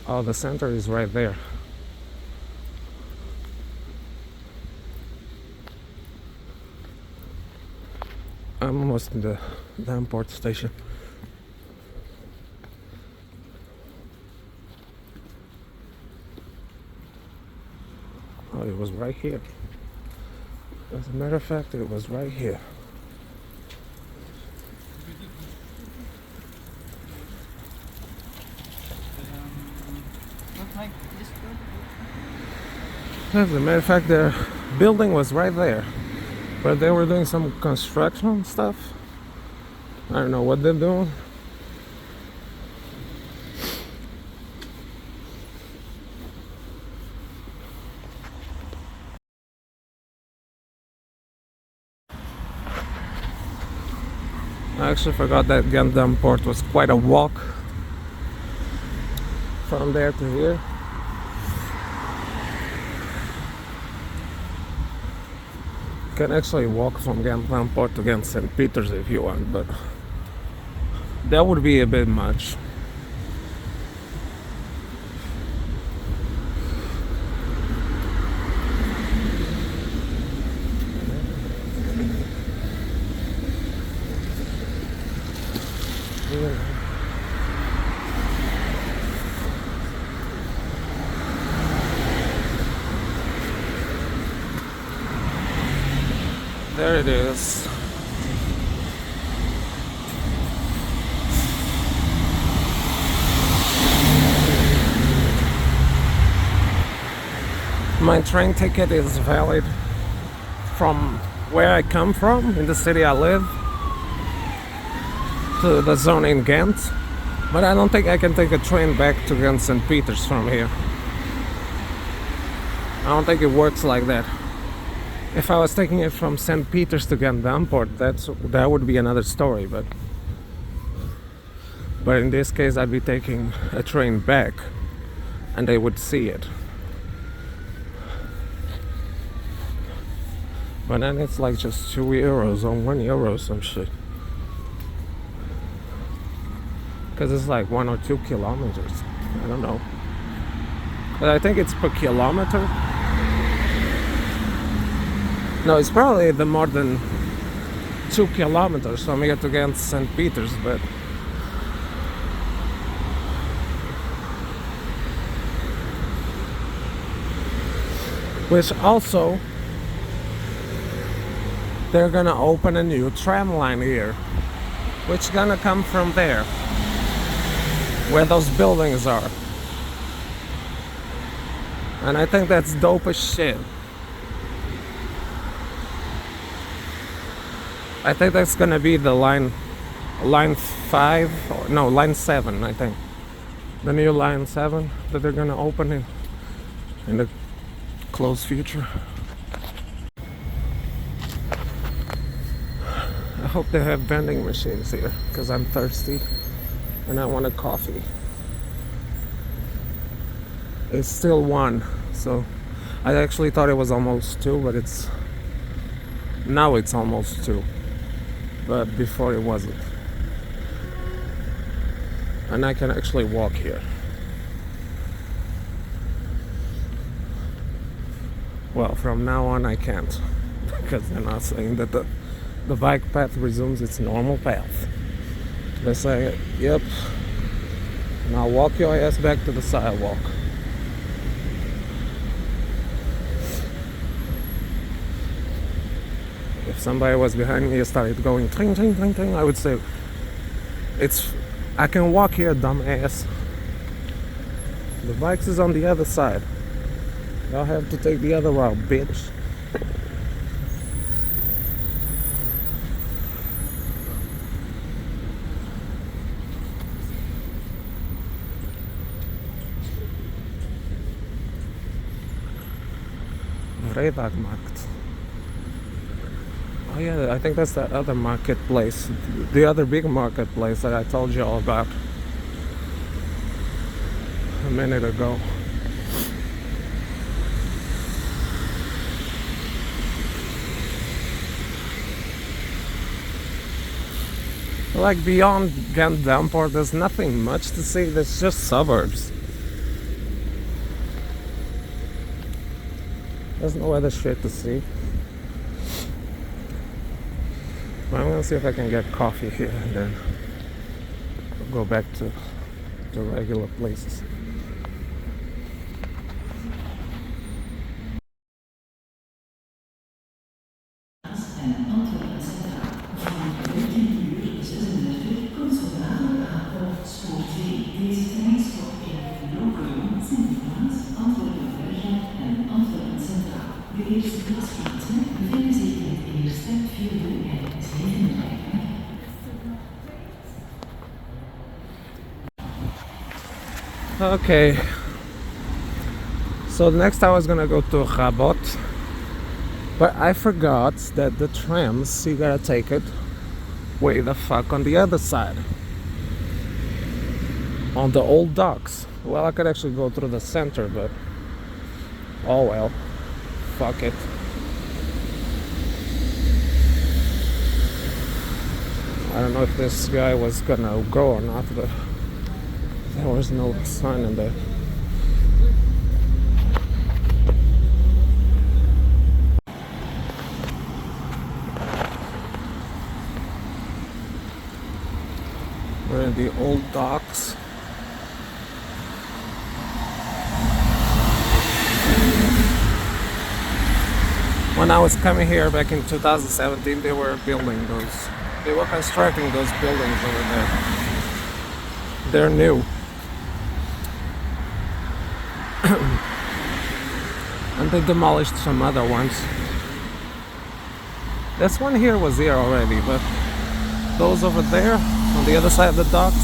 Oh, the center is right there. I'm almost in the damn port station. Oh, it was right here. As a matter of fact, it was right here. As a matter of fact, the building was right there, but they were doing some construction stuff. I don't know what they're doing. I actually forgot that Gandam port was quite a walk from there to here. You can actually walk from Gandam port to Ghent St. Peters if you want, but that would be a bit much. There it is. My train ticket is valid from where I come from, in the city I live, to the zone in Ghent. But I don't think I can take a train back to Ghent St. Peters from here. I don't think it works like that. If I was taking it from St. Peters to Gandam port, that would be another story, but in this case I'd be taking a train back and they would see it. But then it's like just €2 or €1 or some shit. Because it's like 1 or 2 kilometers. I don't know. But I think it's per kilometer. No, it's probably the more than 2 kilometers from here to Ghent St. Peters, but which also they're gonna open a new tram line here, which gonna come from there, where those buildings are, and I think that's dope as shit. I think that's gonna be the line 5, or no, line 7, I think. The new line 7 that they're gonna open in the close future. I hope they have vending machines here, because I'm thirsty and I want a coffee. It's still 1, so I actually thought it was almost 2, but now it's almost 2. But before it wasn't. And I can actually walk here. Well, from now on I can't, because they're not saying that the bike path resumes its normal path. They say, yep, now walk your ass back to the sidewalk. If somebody was behind me and started going ting ting ting ting, I would say, I can walk here, dumbass. The bikes is on the other side. Y'all have to take the other route, bitch. Vrijdagsmarkt. Oh yeah, I think that's the other marketplace. The other big marketplace that I told you all about a minute ago. Like beyond Gent Damport, there's nothing much to see. There's just suburbs. There's no other shit to see. But I'm gonna see if I can get coffee here and then go back to the regular places. Okay, so next I was gonna go to Rabot, but I forgot that the trams, you gotta take it way the fuck on the other side, on the old docks. Well, I could actually go through the center, but oh well, fuck it. I don't know if this guy was gonna go or not, but there was no sign in there. We're in the old docks. When I was coming here back in 2017, they were building those. They were constructing those buildings over there. They're new. And they demolished some other ones. This one here was here already, but those over there on the other side of the docks,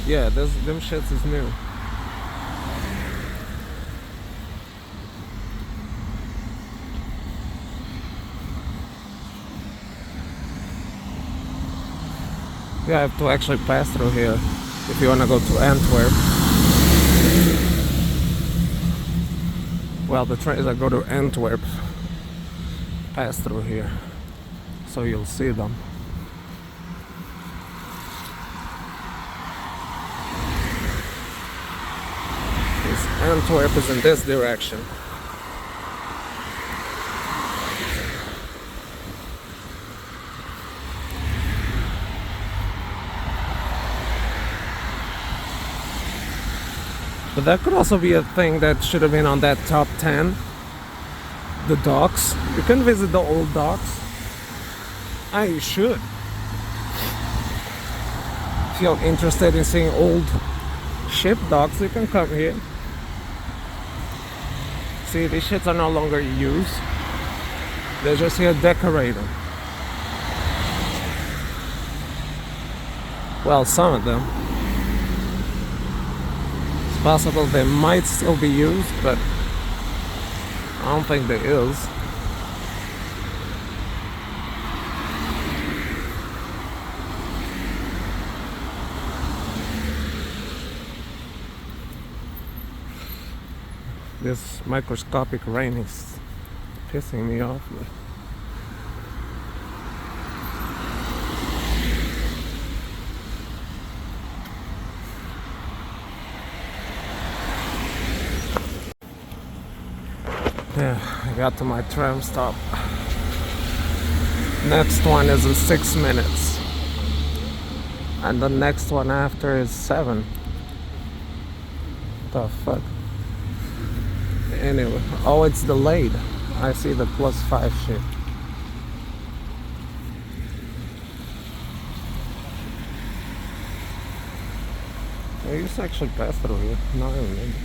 yeah, them shits is new. You have to actually pass through here if you want to go to Antwerp. Well, the trains that go to Antwerp pass through here, so you'll see them. Antwerp is in this direction. But that could also be a thing that should have been on that top 10. The docks. You can visit the old docks. You should. If you're interested in seeing old ship docks, you can come here. See, these shits are no longer used. They're just here decorating. Well, some of them. It's possible they might still be used, but I don't think there is. This microscopic rain is pissing me off. Yeah, I got to my tram stop. Next one is in 6 minutes. And the next one after is 7. The fuck? Anyway, oh, it's delayed. I see the +5 shit. I used to actually pass through here. No, I remember.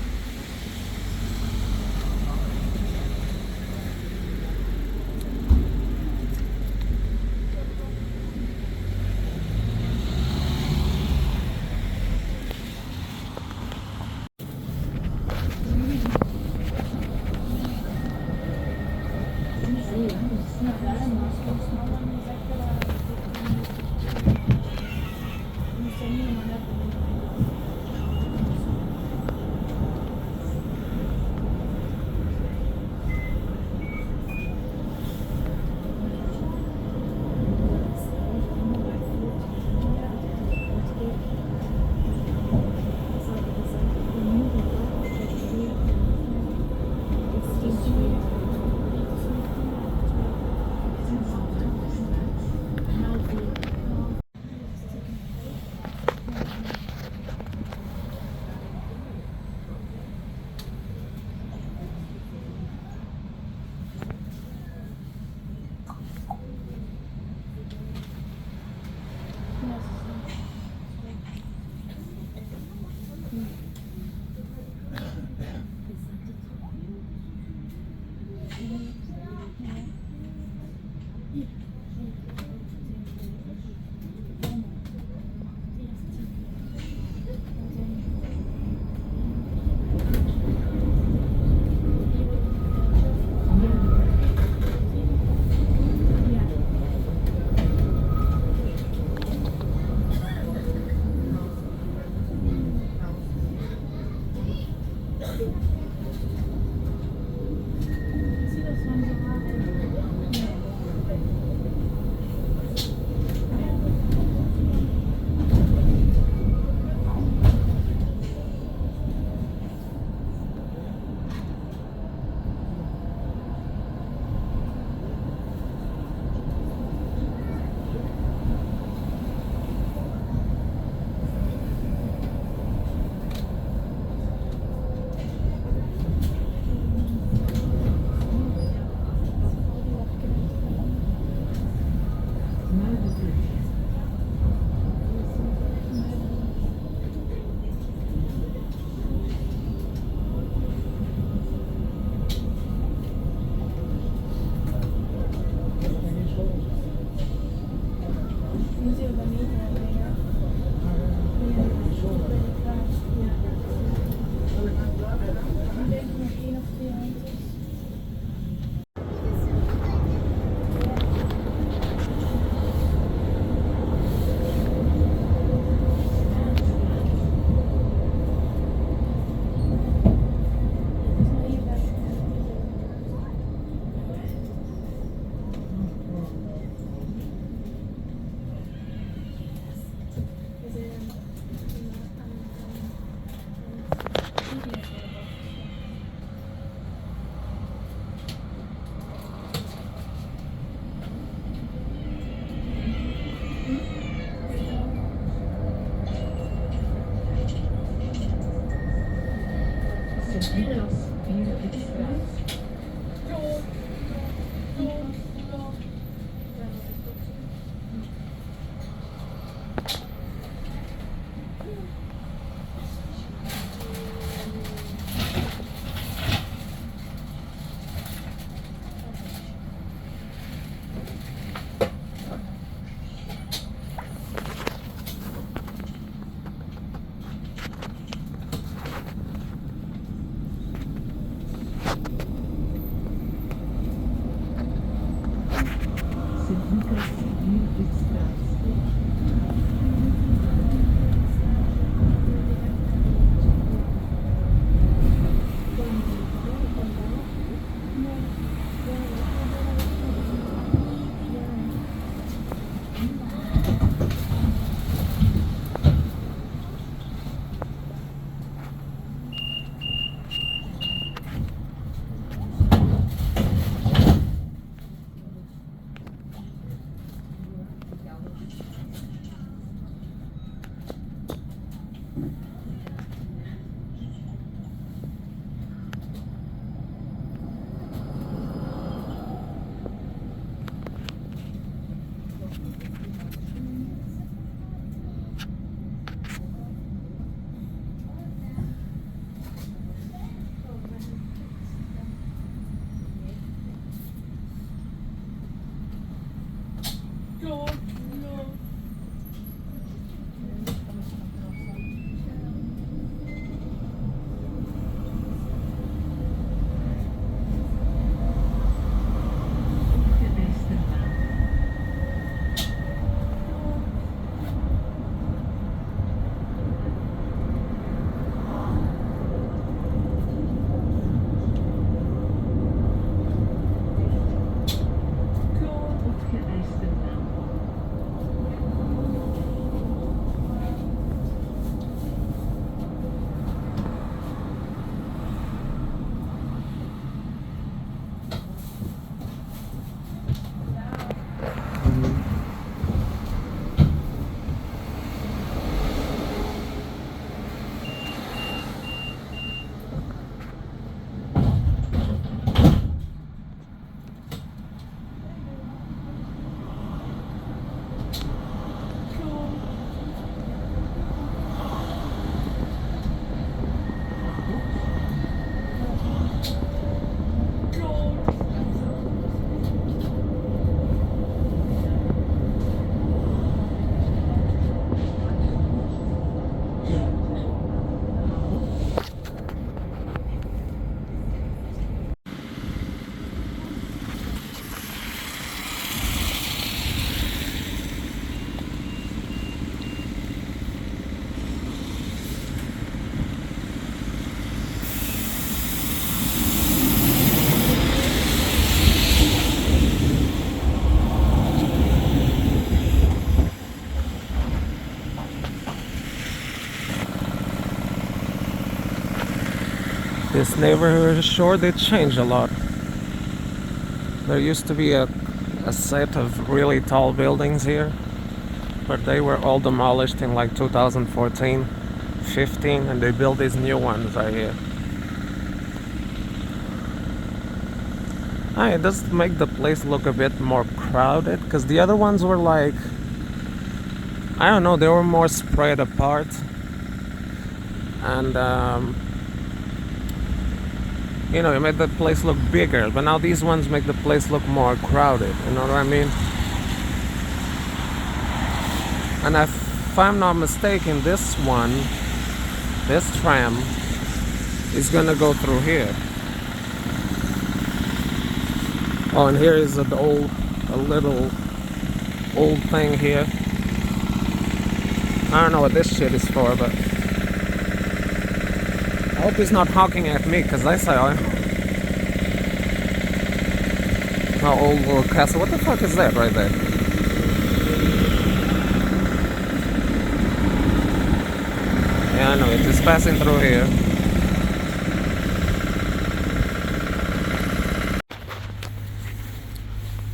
This neighborhood sure did change a lot. There used to be a set of really tall buildings here, but they were all demolished in like 2014, 15, and they built these new ones right here. It does make the place look a bit more crowded, because the other ones were like, I don't know, they were more spread apart. And you know, it made the place look bigger, but now these ones make the place look more crowded, you know what I mean? And if I'm not mistaken, this one, this tram, is gonna go through here. Oh, and here is a little old thing here. I don't know what this shit is for, but I hope he's not honking at me, because I saw him. Oh, old little castle. What the fuck is that right there? Yeah, I know, it's just passing through here.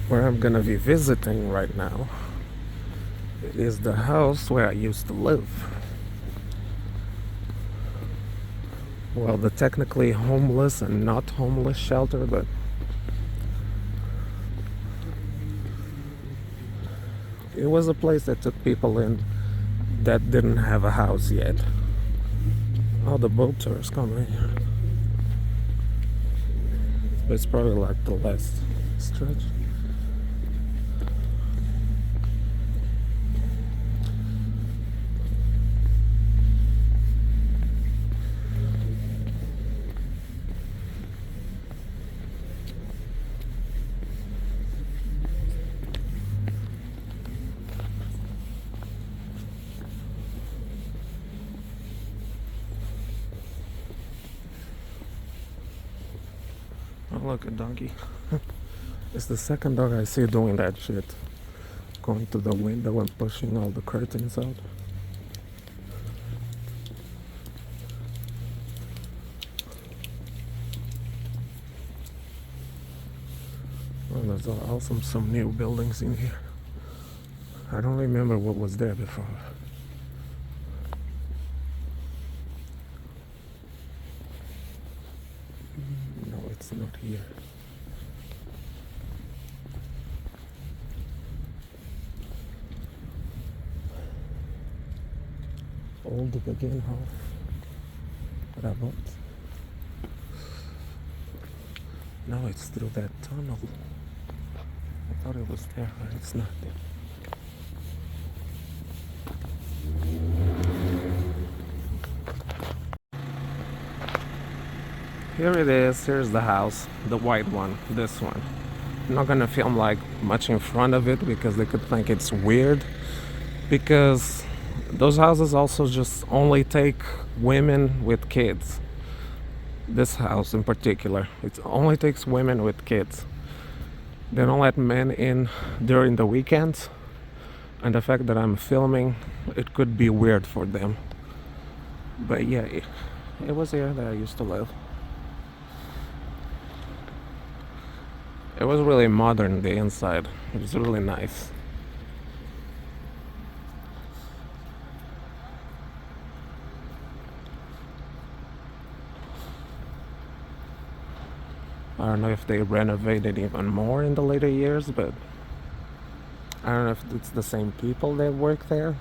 Where I'm gonna be visiting right now is the house where I used to live. well, the technically homeless and not homeless shelter, but it was a place that took people in that didn't have a house yet. Oh, the boat tours coming here. But it's probably like the last stretch. Oh, look, a donkey. It's the second dog I see doing that shit. Going to the window and pushing all the curtains out. Oh, there's also some new buildings in here. I don't remember what was there before. No, it's not here. Old Beginhof. Rabot. No, it's through that tunnel. I thought it was there, but it's not there. Here it is, here's the house, the white one, this one. I'm not gonna film like much in front of it because they could think it's weird, because those houses also just only take women with kids. This house in particular, it only takes women with kids. They don't let men in during the weekends, and the fact that I'm filming, it could be weird for them. But yeah, it was here that I used to live. It was really modern, the inside. It was really nice. I don't know if they renovated even more in the later years, but I don't know if it's the same people that work there.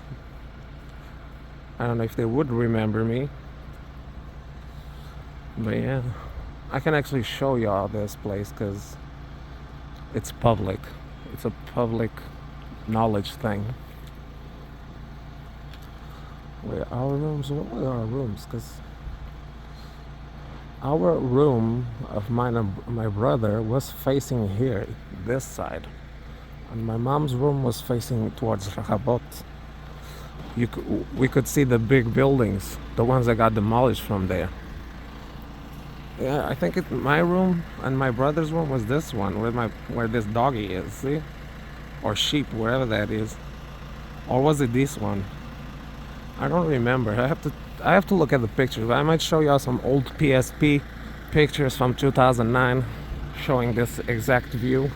I don't know if they would remember me. But yeah, I can actually show y'all this place because it's public. It's a public knowledge thing. Wait, our rooms? What were our rooms? Because our room of mine and my brother was facing here, this side. And my mom's room was facing towards Rabot. We could see the big buildings, the ones that got demolished from there. Yeah, I think my room and my brother's room was this one, where this doggy is, see? Or sheep, wherever that is. Or was it this one? I don't remember. I have to look at the pictures. I might show y'all some old PSP pictures from 2009 showing this exact view.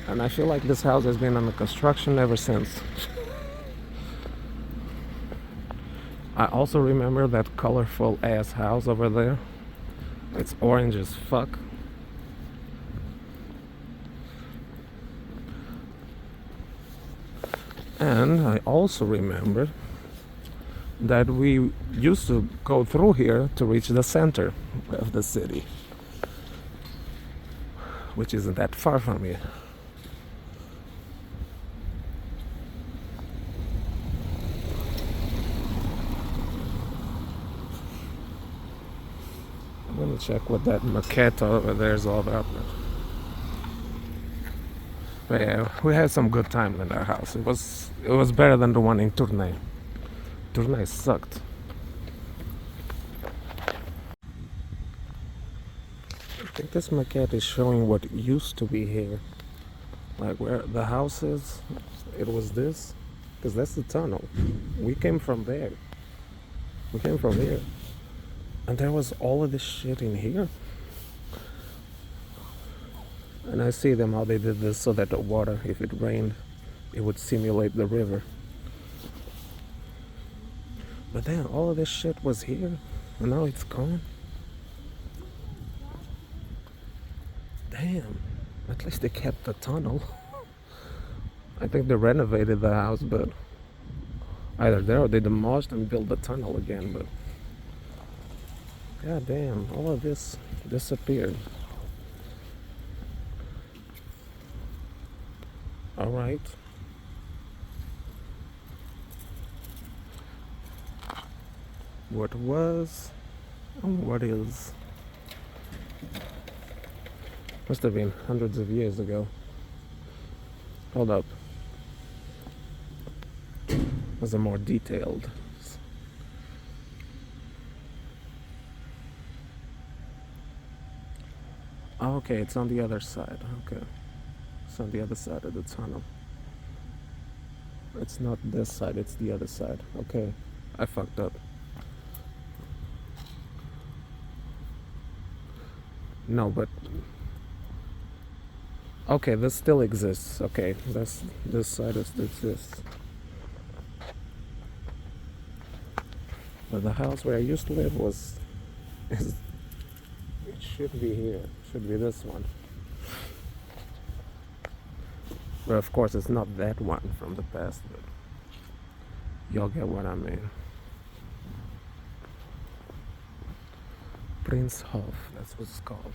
And I feel like this house has been under construction ever since. I also remember that colorful ass house over there. It's orange as fuck. And I also remember that we used to go through here to reach the center of the city, which isn't that far from here. I'm gonna check what that maquette over there is all about. But yeah, we had some good time in our house. It was better than the one in Tournai. Tournai sucked. I think this maquette is showing what used to be here. Like where the house is, it was this. Because that's the tunnel. We came from there. We came from here. And there was all of this shit in here. And I see them how they did this so that the water, if it rained, it would simulate the river. But then all of this shit was here, and now it's gone. Damn. At least they kept the tunnel. I think they renovated the house, but either there or they demolished and built the tunnel again, but god damn, all of this disappeared. Alright. What was and what is. Must have been hundreds of years ago. Hold up. Those are more detailed. Oh, okay, it's on the other side. Okay. It's on the other side of the tunnel. It's not this side, it's the other side. Okay. I fucked up. No, but okay, this still exists. Okay, this side exists. But the house where I used to live it should be here. It should be this one. But of course, it's not that one from the past. But y'all get what I mean. Princehof, that's what it's called.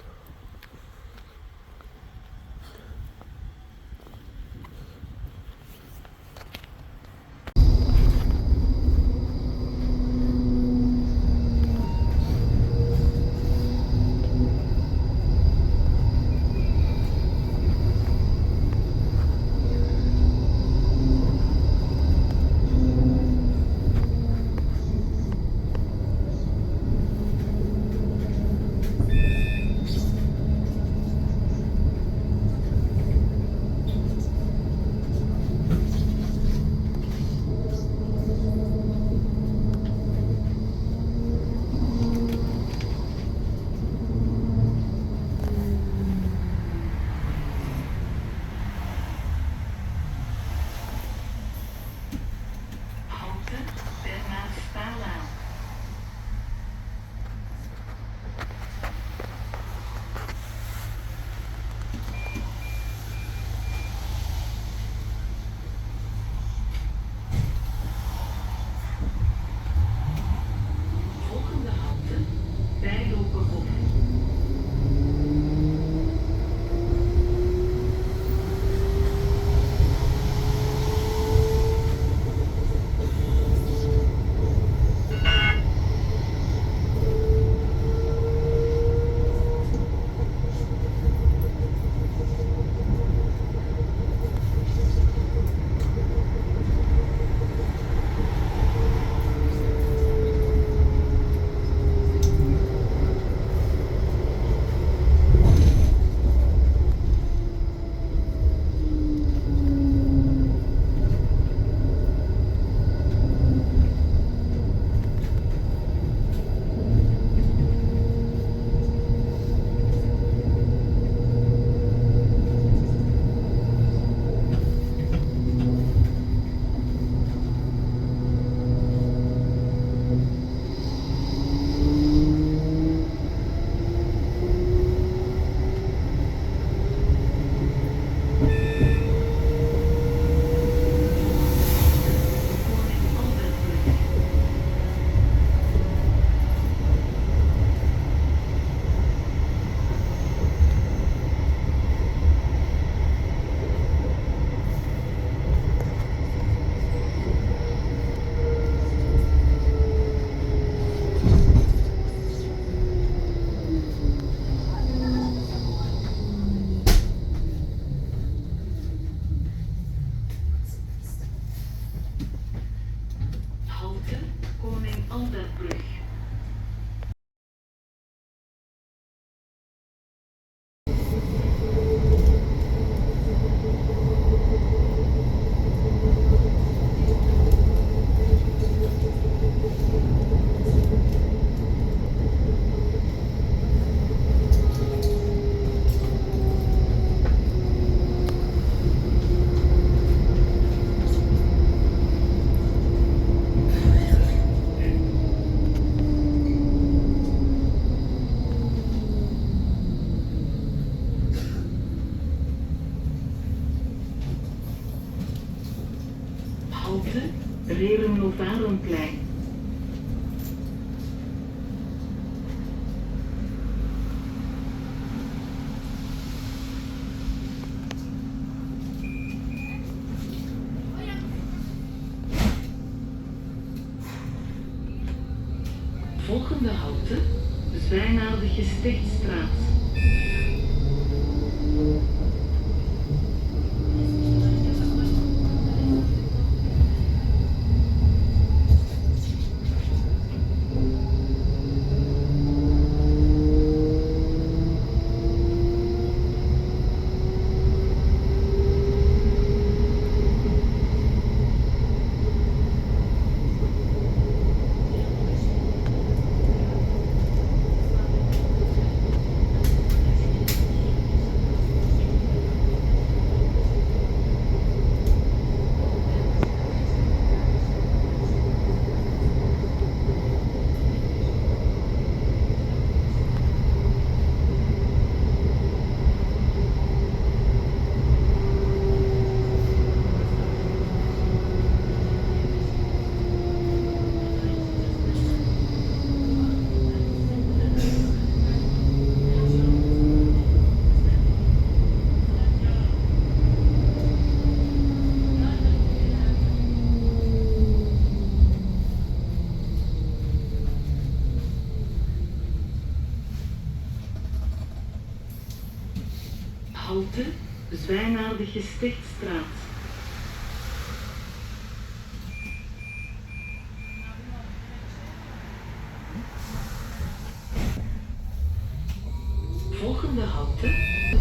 Oost-Vlaanderenplein. Volgende halte, Zwijnaardige Gestichtstraat. Halte, Zwijnaardige Gestichtstraat. Volgende halte,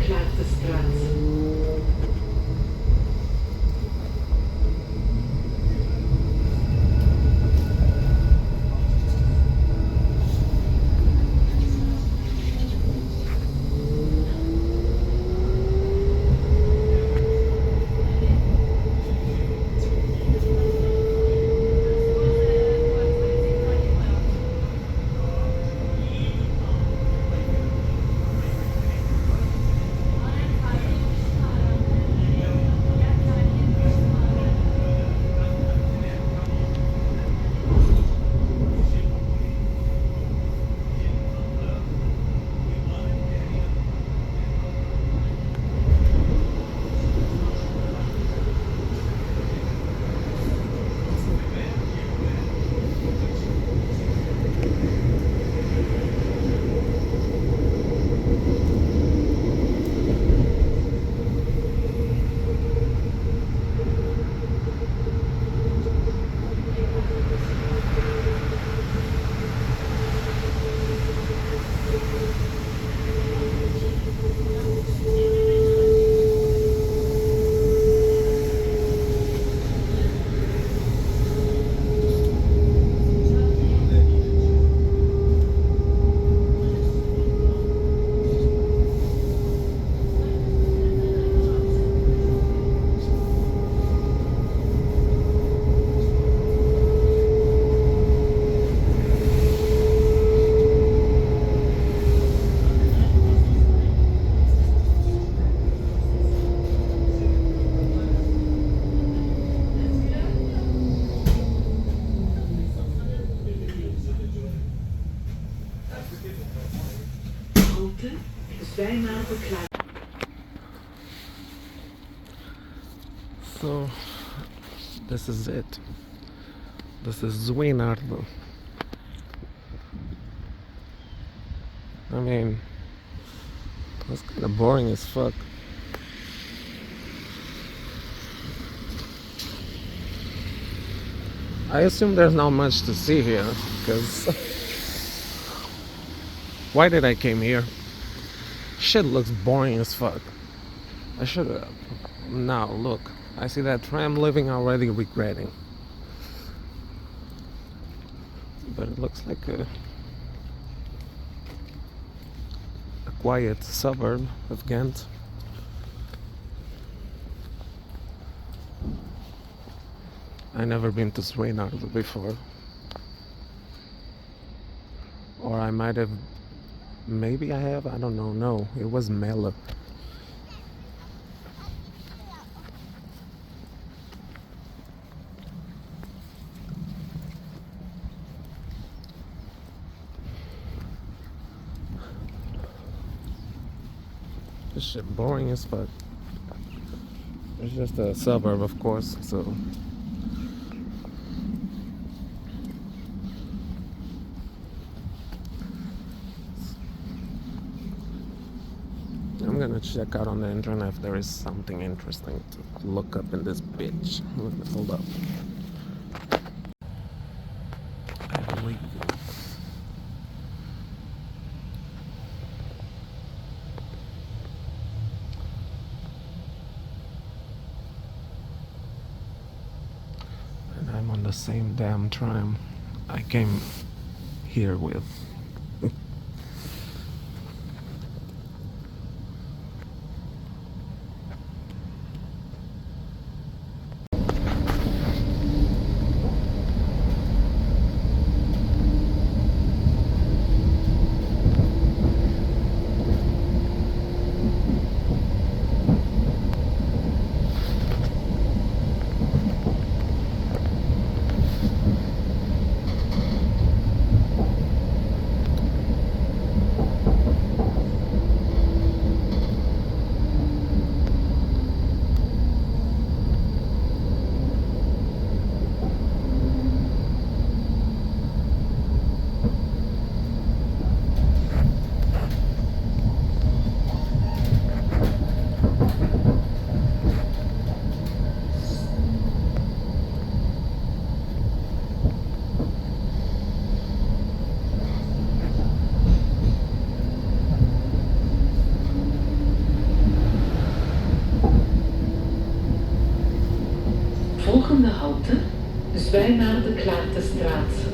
Klaartestraat. Halte, Zwijnaardenklaar. So, this is it. This is Zwijnaarden. I mean, that's kind of boring as fuck. I assume there's not much to see here, because why did I came here? Shit looks boring as fuck. I should have. Now look, I see that tram living already regretting. But it looks like a quiet suburb of Ghent. I never been to Zwijnaarden before. Or I might have, maybe I have, I don't know. No, it was Melle. This shit boring as fuck. It's just a suburb, of course, so I'm gonna check out on the internet if there is something interesting to look up in this bitch. Hold up. I believe you. And I'm on the same damn tram I came here with. Volgende halte, Zwij naar de Klaartestraat.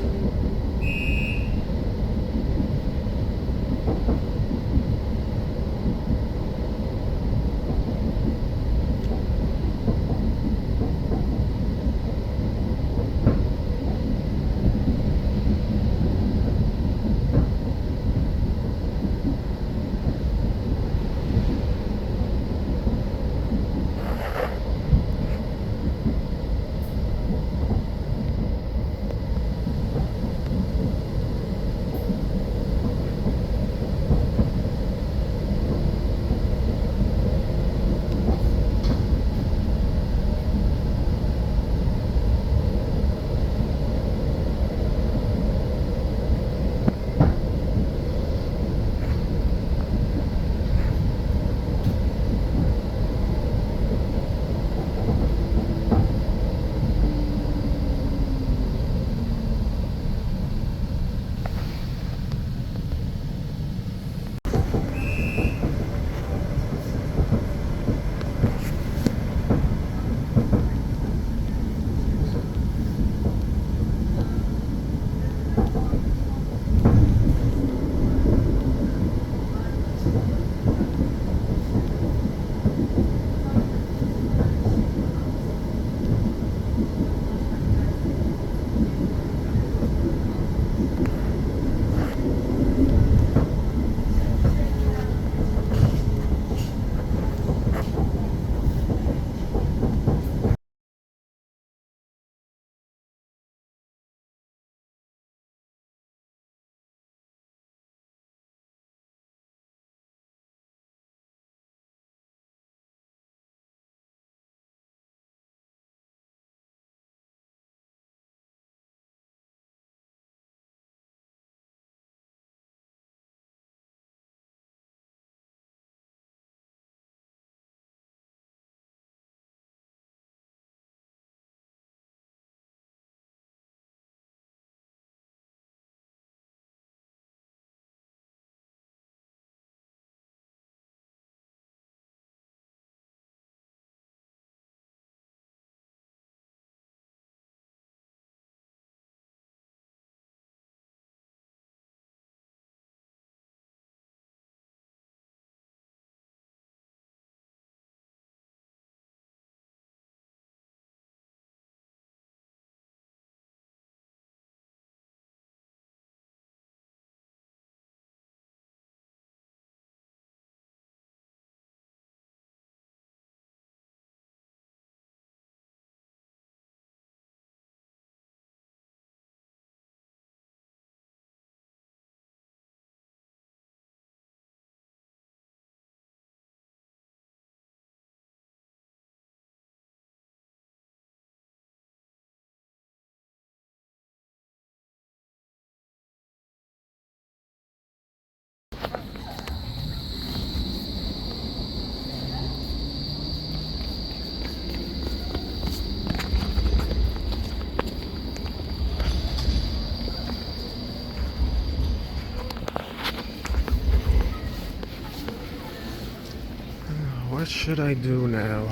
What should I do now?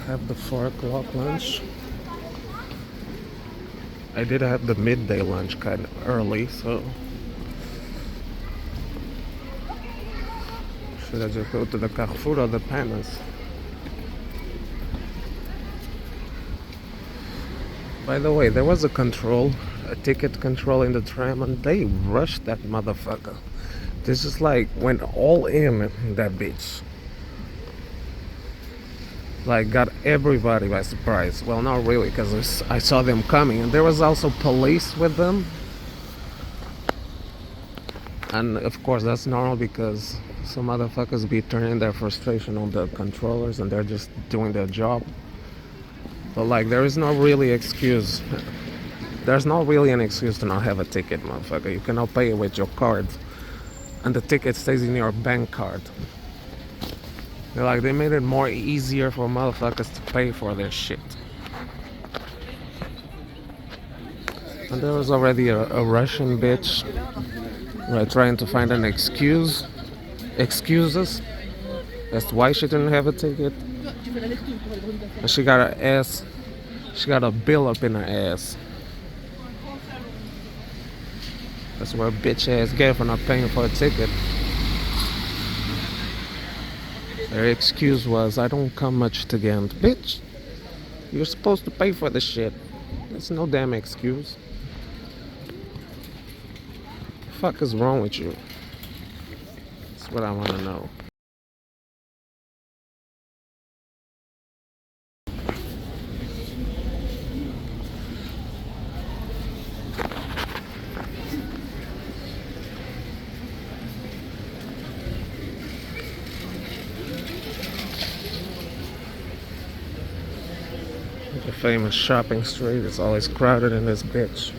Have the 4 o'clock lunch? I did have the midday lunch kind of early, so should I just go to the Carrefour or the Panas? By the way, there was a ticket control in the tram, and they rushed that motherfucker. This is like went all in that bitch. Like got everybody by surprise. Well, not really, because I saw them coming, and there was also police with them. And of course, that's normal because some motherfuckers be turning their frustration on the controllers, and they're just doing their job. But like, there is no really excuse. There's not really an excuse to not have a ticket, motherfucker. You cannot pay it with your card, and the ticket stays in your bank card. They're like, they made it more easier for motherfuckers to pay for their shit. And there was already a Russian bitch, right, trying to find an excuses as to why she didn't have a ticket. And she got a bill up in her ass. That's what a bitch ass get for not paying for a ticket. Their excuse was, I don't come much to Ghent. Bitch, you're supposed to pay for the shit. That's no damn excuse. The fuck is wrong with you? That's what I want to know. The famous shopping street is always crowded in this bitch.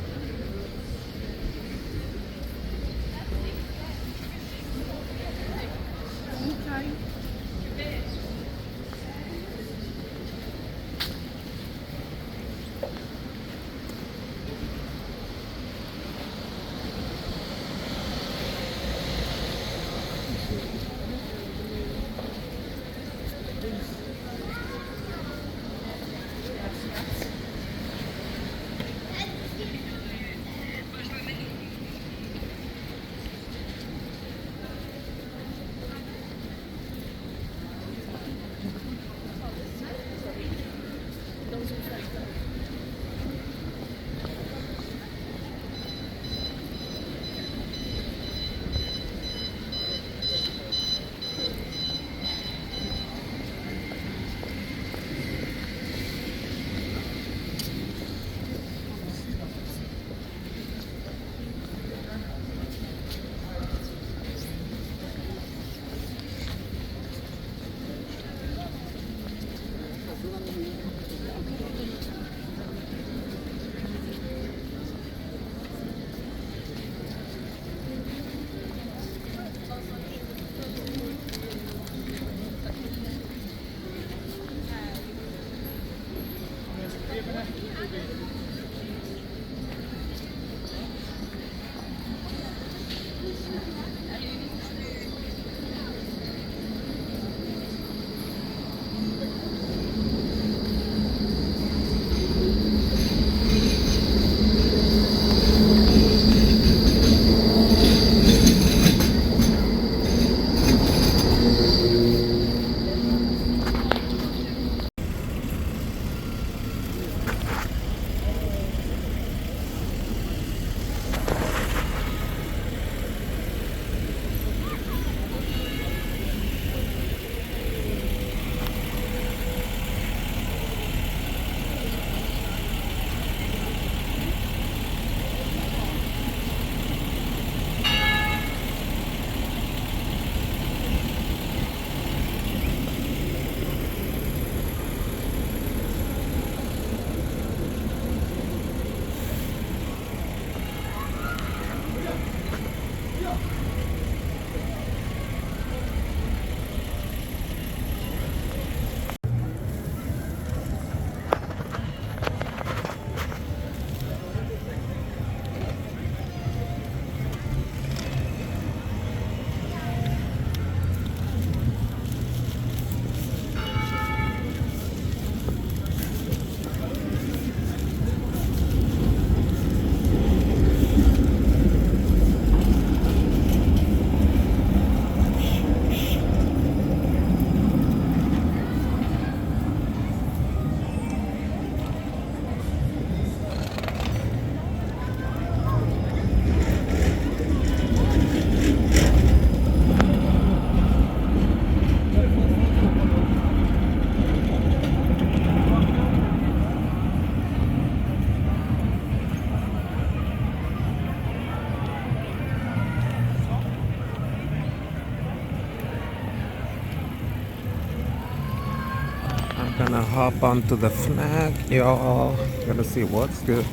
Gonna hop onto the Fnac, y'all. Gonna see what's good.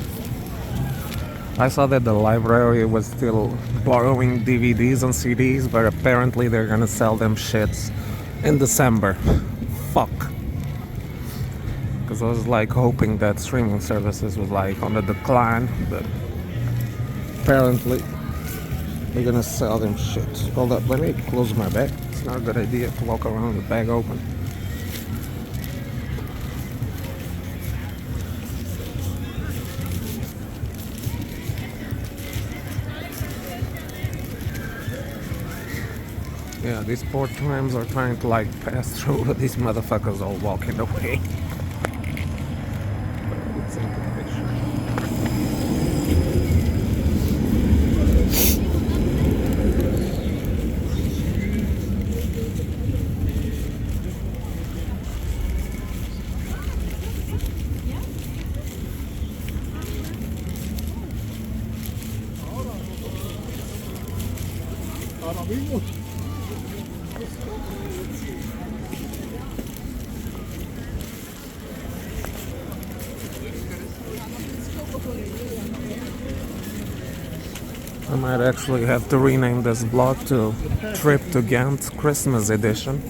I saw that the library was still borrowing DVDs and CDs, but apparently they're gonna sell them shits in December. Fuck. Because I was like hoping that streaming services was like on the decline, but apparently they're gonna sell them shit. Hold up, let me close my bag. It's not a good idea to walk around with the bag open. Yeah, these poor trams are trying to like pass through, but these motherfuckers all walking away. Let's take a picture. I might actually have to rename this blog to Trip to Gent Christmas Edition.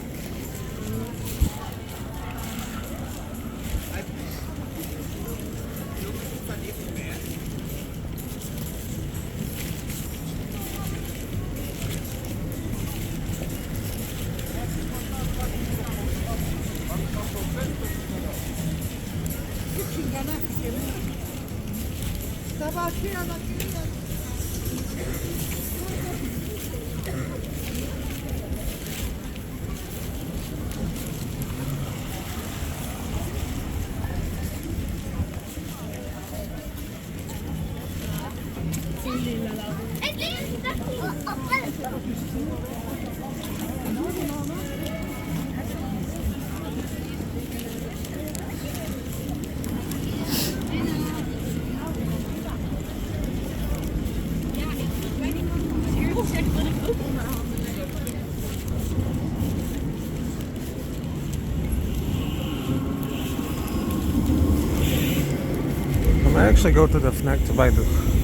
I actually go to the Fnac to buy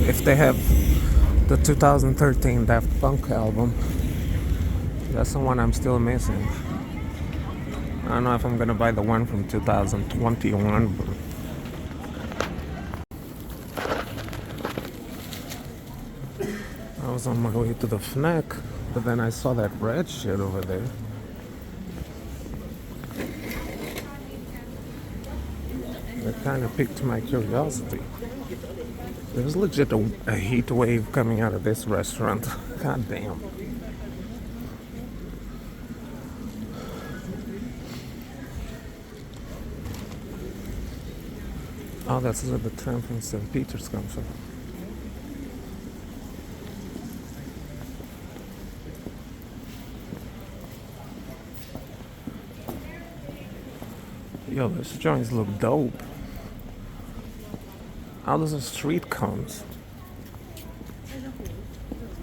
if they have the 2013 Daft Punk album. That's the one I'm still missing. I don't know if I'm gonna buy the one from 2021, but I was on my way to the Fnac, but then I saw that red shit over there. It kind of piqued my curiosity. There's legit a heat wave coming out of this restaurant. God damn. Oh, that's where the tram from St. Peter's comes from. Yo, these joints look dope. How does the street comes?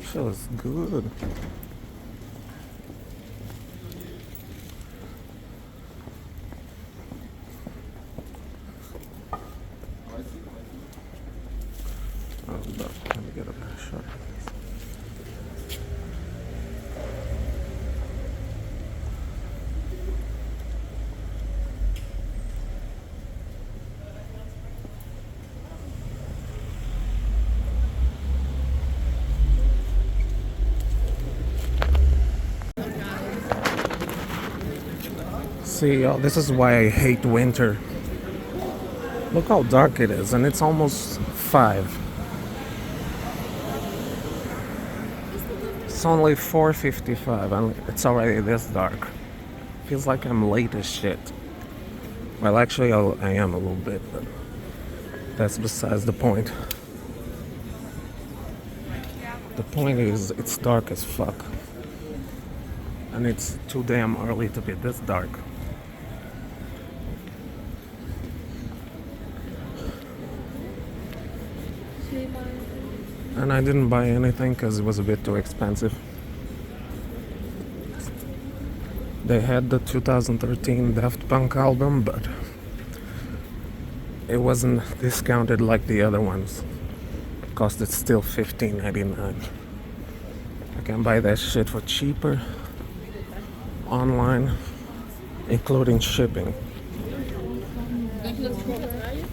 Feels good. Oh, look, let me get a better shot. See, this is why I hate winter. Look how dark it is, and it's almost 5. It's only 4:55, and it's already this dark. Feels like I'm late as shit. Well, actually, I am a little bit, but that's besides the point. The point is, it's dark as fuck. And it's too damn early to be this dark. And I didn't buy anything because it was a bit too expensive. They had the 2013 Daft Punk album, but it wasn't discounted like the other ones. Cost it still $15.99. I can buy that shit for cheaper online, including shipping. Ga je dat gewoon draaien?